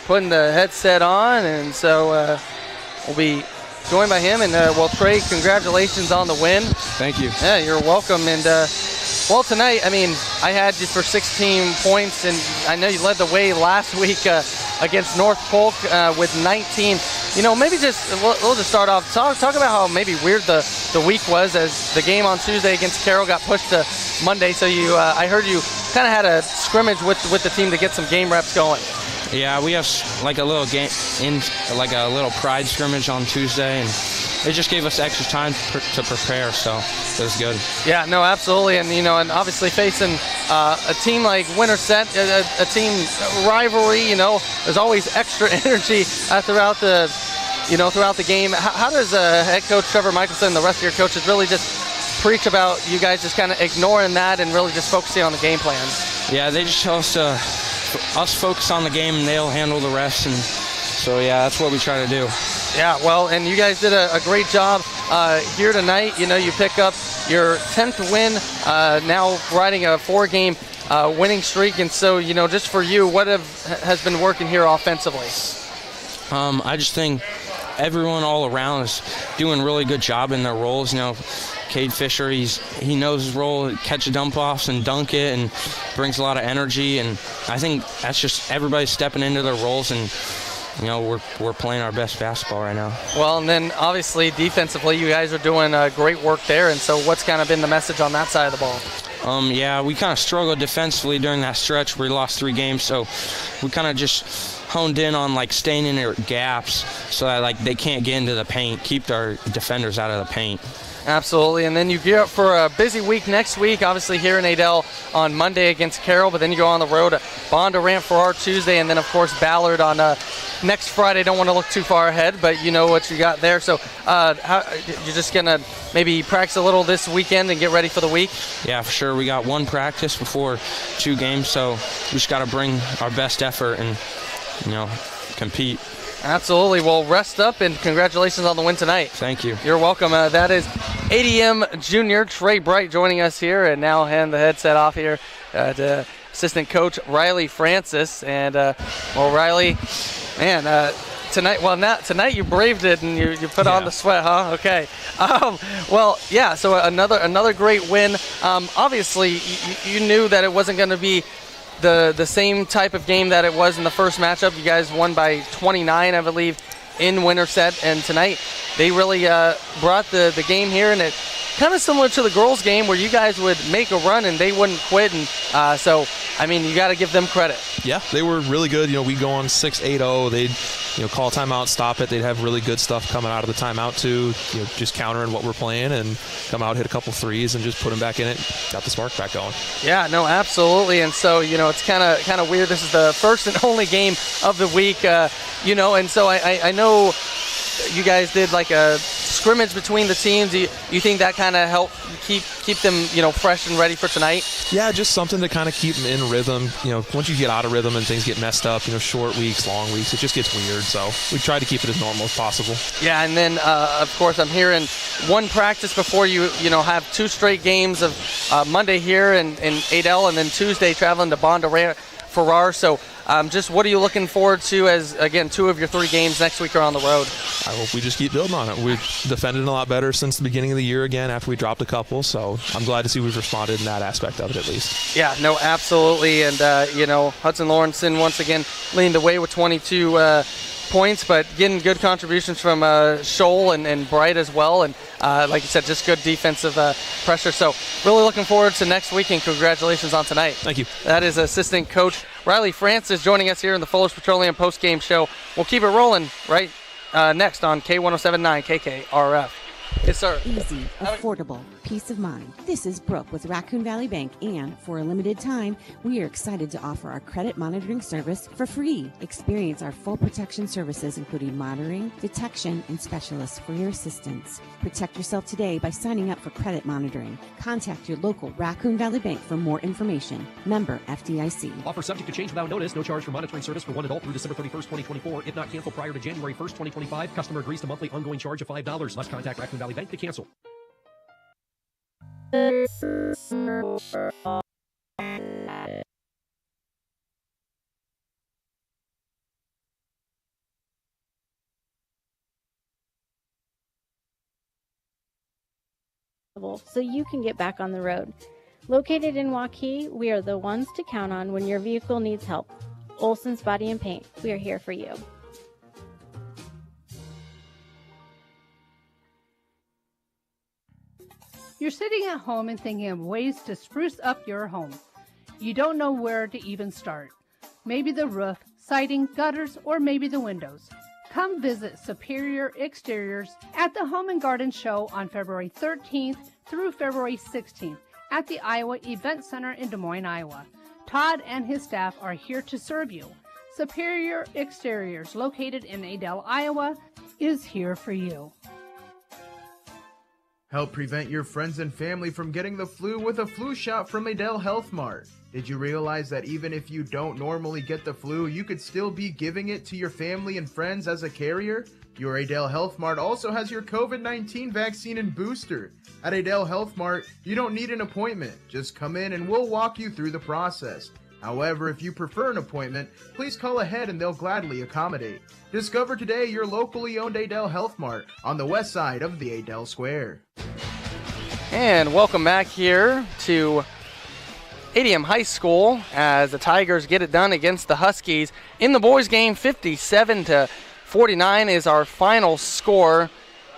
putting the headset on, and so we'll be joined by him. And, well, Trey, congratulations on the win. Thank you. Yeah, you're welcome. And, well, tonight, I mean, I had you for 16 points, and I know you led the way last week against North Polk with 19. You know, maybe we'll just start off. Talk about how maybe weird the week was, as the game on Tuesday against Carroll got pushed to Monday. So I heard you kind of had a scrimmage with the team to get some game reps going. Yeah, we have like a little a little pride scrimmage on Tuesday, and it just gave us extra time to prepare, so it was good. Yeah, no, absolutely, and and obviously facing a team like Winterset, a team rivalry, there's always extra energy throughout the game. How does head coach Trevor Michelson and the rest of your coaches really just preach about you guys just kind of ignoring that and really just focusing on the game plan? Yeah, they just tell us focus on the game and they'll handle the rest, and so yeah, that's what we try to do. Yeah, well, and you guys did a great job here tonight. You pick up your 10th win, now riding a 4-game winning streak, and so just for you, what has been working here offensively? I just think everyone all around is doing a really good job in their roles. Cade Fisher, he knows his role, catch dump offs and dunk it, and brings a lot of energy. And I think that's just everybody stepping into their roles, and we're playing our best basketball right now. Well, and then obviously defensively, you guys are doing great work there. And so, what's kind of been the message on that side of the ball? Yeah, we kind of struggled defensively during that stretch where we lost 3 games. So we kind of just honed in on staying in their gaps so that they can't get into the paint, keep our defenders out of the paint. Absolutely, and then you gear up for a busy week next week, obviously here in Adel on Monday against Carroll, but then you go on the road to Bondurant for our Tuesday, and then, of course, Ballard on next Friday. Don't want to look too far ahead, but you know what you got there. So you're just going to maybe practice a little this weekend and get ready for the week? Yeah, for sure. We got 1 practice before 2 games, so we just got to bring our best effort and, compete. Absolutely. Well, rest up, and congratulations on the win tonight. Thank you. You're welcome. That is ADM junior Trey Bright joining us here, and now hand the headset off here to assistant coach Riley Francis. And, Riley, man, tonight you braved it and you put on the sweat, huh? Okay. Well, yeah, so another great win. Obviously, you knew that it wasn't going to be the same type of game that it was in the first matchup. You guys won by 29, I believe, in Winterset, and tonight they really brought the game here, and it kind of similar to the girls' game where you guys would make a run and they wouldn't quit, and so I mean, you got to give them credit. Yeah, they were really good. We go on 6-8-0. They'd call a timeout, stop it. They'd have really good stuff coming out of the timeout too. Just countering what we're playing, and come out, hit a couple threes, and just put them back in it. Got the spark back going. Yeah, no, absolutely. And so it's kind of weird. This is the first and only game of the week, and so I know you guys did a scrimmage between the teams. You think that kind of helped keep them fresh and ready for tonight? Yeah, just something to kind of keep them in rhythm. Once you get out of rhythm and things get messed up, short weeks, long weeks, it just gets weird. So we try to keep it as normal as possible. Yeah, and then of course I'm hearing 1 practice before you have 2 straight games of Monday here in Adel, and then Tuesday traveling to Bondurant Farrar. So just what are you looking forward to as, again, 2 of your 3 games next week are on the road? I hope we just keep building on it. We've defended a lot better since the beginning of the year again after we dropped a couple, so I'm glad to see we've responded in that aspect of it at least. Yeah, no, absolutely. And, Hudson Lawrenson once again leading the way with 22 points, but getting good contributions from Scholl and Bright as well. And like you said, just good defensive pressure. So really looking forward to next week, and congratulations on tonight. Thank you. That is assistant coach Riley Francis joining us here in the Fuller's Petroleum post-game show. We'll keep it rolling right next on K107.9 KKRF. Yes, sir. Easy, affordable, peace of mind. This is Brooke with Raccoon Valley Bank, and for a limited time, we are excited to offer our credit monitoring service for free. Experience our full protection services, including monitoring, detection, and specialists for your assistance. Protect yourself today by signing up for credit monitoring. Contact your local Raccoon Valley Bank for more information. Member FDIC. Offer subject to change without notice. No charge for monitoring service for 1 adult through December 31st, 2024. If not canceled prior to January 1st, 2025, customer agrees to monthly ongoing charge of $5. Must contact Raccoon Valley Bank to cancel. possible so you can get back on the road. Located in Waukee, we are the ones to count on when your vehicle needs help. Olson's Body and Paint, we are here for you. You're sitting at home and thinking of ways to spruce up your home. You don't know where to even start. Maybe the roof, siding, gutters, or maybe the windows. Come visit Superior Exteriors at the Home and Garden Show on February 13th through February 16th at the Iowa Event Center in Des Moines, Iowa. Todd and his staff are here to serve you. Superior Exteriors, located in Adel, Iowa, is here for you. Help prevent your friends and family from getting the flu with a flu shot from Adel Health Mart. Did you realize that even if you don't normally get the flu, you could still be giving it to your family and friends as a carrier? Your Adel Health Mart also has your COVID-19 vaccine and booster. At Adel Health Mart, you don't need an appointment. Just come in and we'll walk you through the process. However, if you prefer an appointment, please call ahead and they'll gladly accommodate. Discover today your locally owned Adel Health Mart on the west side of the Adel Square. And welcome back here to ADM High School as the Tigers get it done against the Huskies. In the boys game, 57-49 is our final score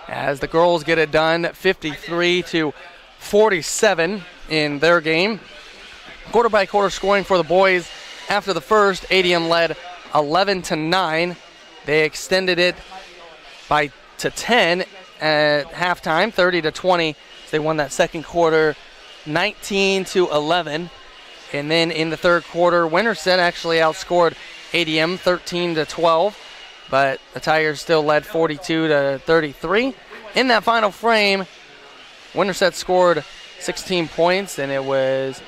as the girls get it done 53-47 in their game. Quarter by quarter scoring for the boys. After the first, ADM led 11-9. They extended it to 10 at halftime, 30-20. They won that second quarter 19-11. And then in the third quarter, Winterset actually outscored ADM 13-12, but the Tigers still led 42-33. In that final frame, Winterset scored 16 points, and it was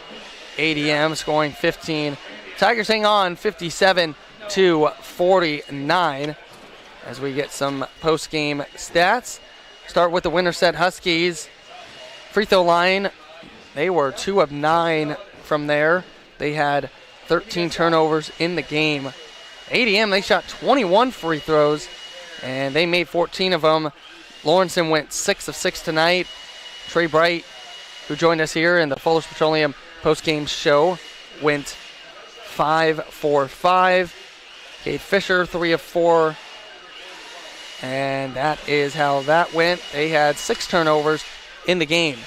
ADM scoring 15. Tigers hang on 57-49 as we get some post-game stats. Start with the Winterset Huskies. Free throw line, they were 2 of 9 from there. They had 13 turnovers in the game. ADM, they shot 21 free throws, and they made 14 of them. Lawrenson went 6 of 6 tonight. Trey Bright, who joined us here in the Fuller's Petroleum post-game show, went 5 for 5. Kate Fisher, 3 of 4. And that is how that went. They had 6 turnovers in the game.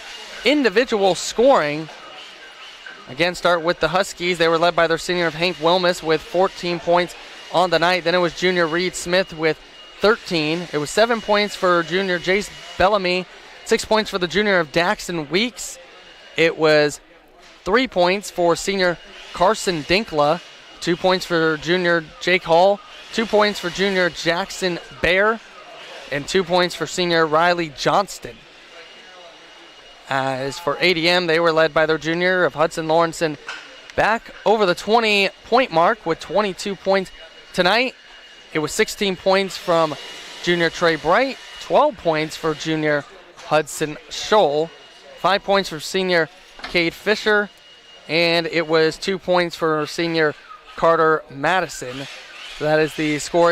Individual scoring, again, start with the Huskies. They were led by their senior of Hank Wilmus with 14 points on the night. Then it was junior Reed Smith with 13. It was 7 points for junior Jace Bellamy, 6 points for the junior of Daxton Weeks. It was 3 points for senior Carson Dinkla, 2 points for junior Jake Hall, 2 points for junior Jackson Bear, and 2 points for senior Riley Johnston. As for ADM, they were led by their junior of Hudson Lawrenson back over the 20-point mark with 22 points tonight. It was 16 points from junior Trey Bright, 12 points for junior Hudson Scholl, 5 points for senior Cade Fisher, and it was 2 points for senior Carter Madison. So that is the scoring